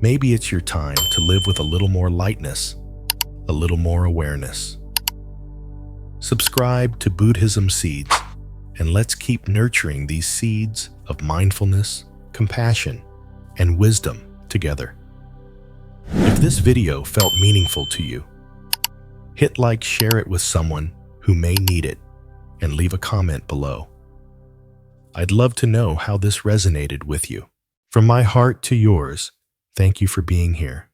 Maybe it's your time to live with a little more lightness, a little more awareness. Subscribe to Buddhism Seeds, and let's keep nurturing these seeds of mindfulness, compassion, and wisdom together. If this video felt meaningful to you, hit like, share it with someone who may need it, and leave a comment below. I'd love to know how this resonated with you. From my heart to yours, thank you for being here.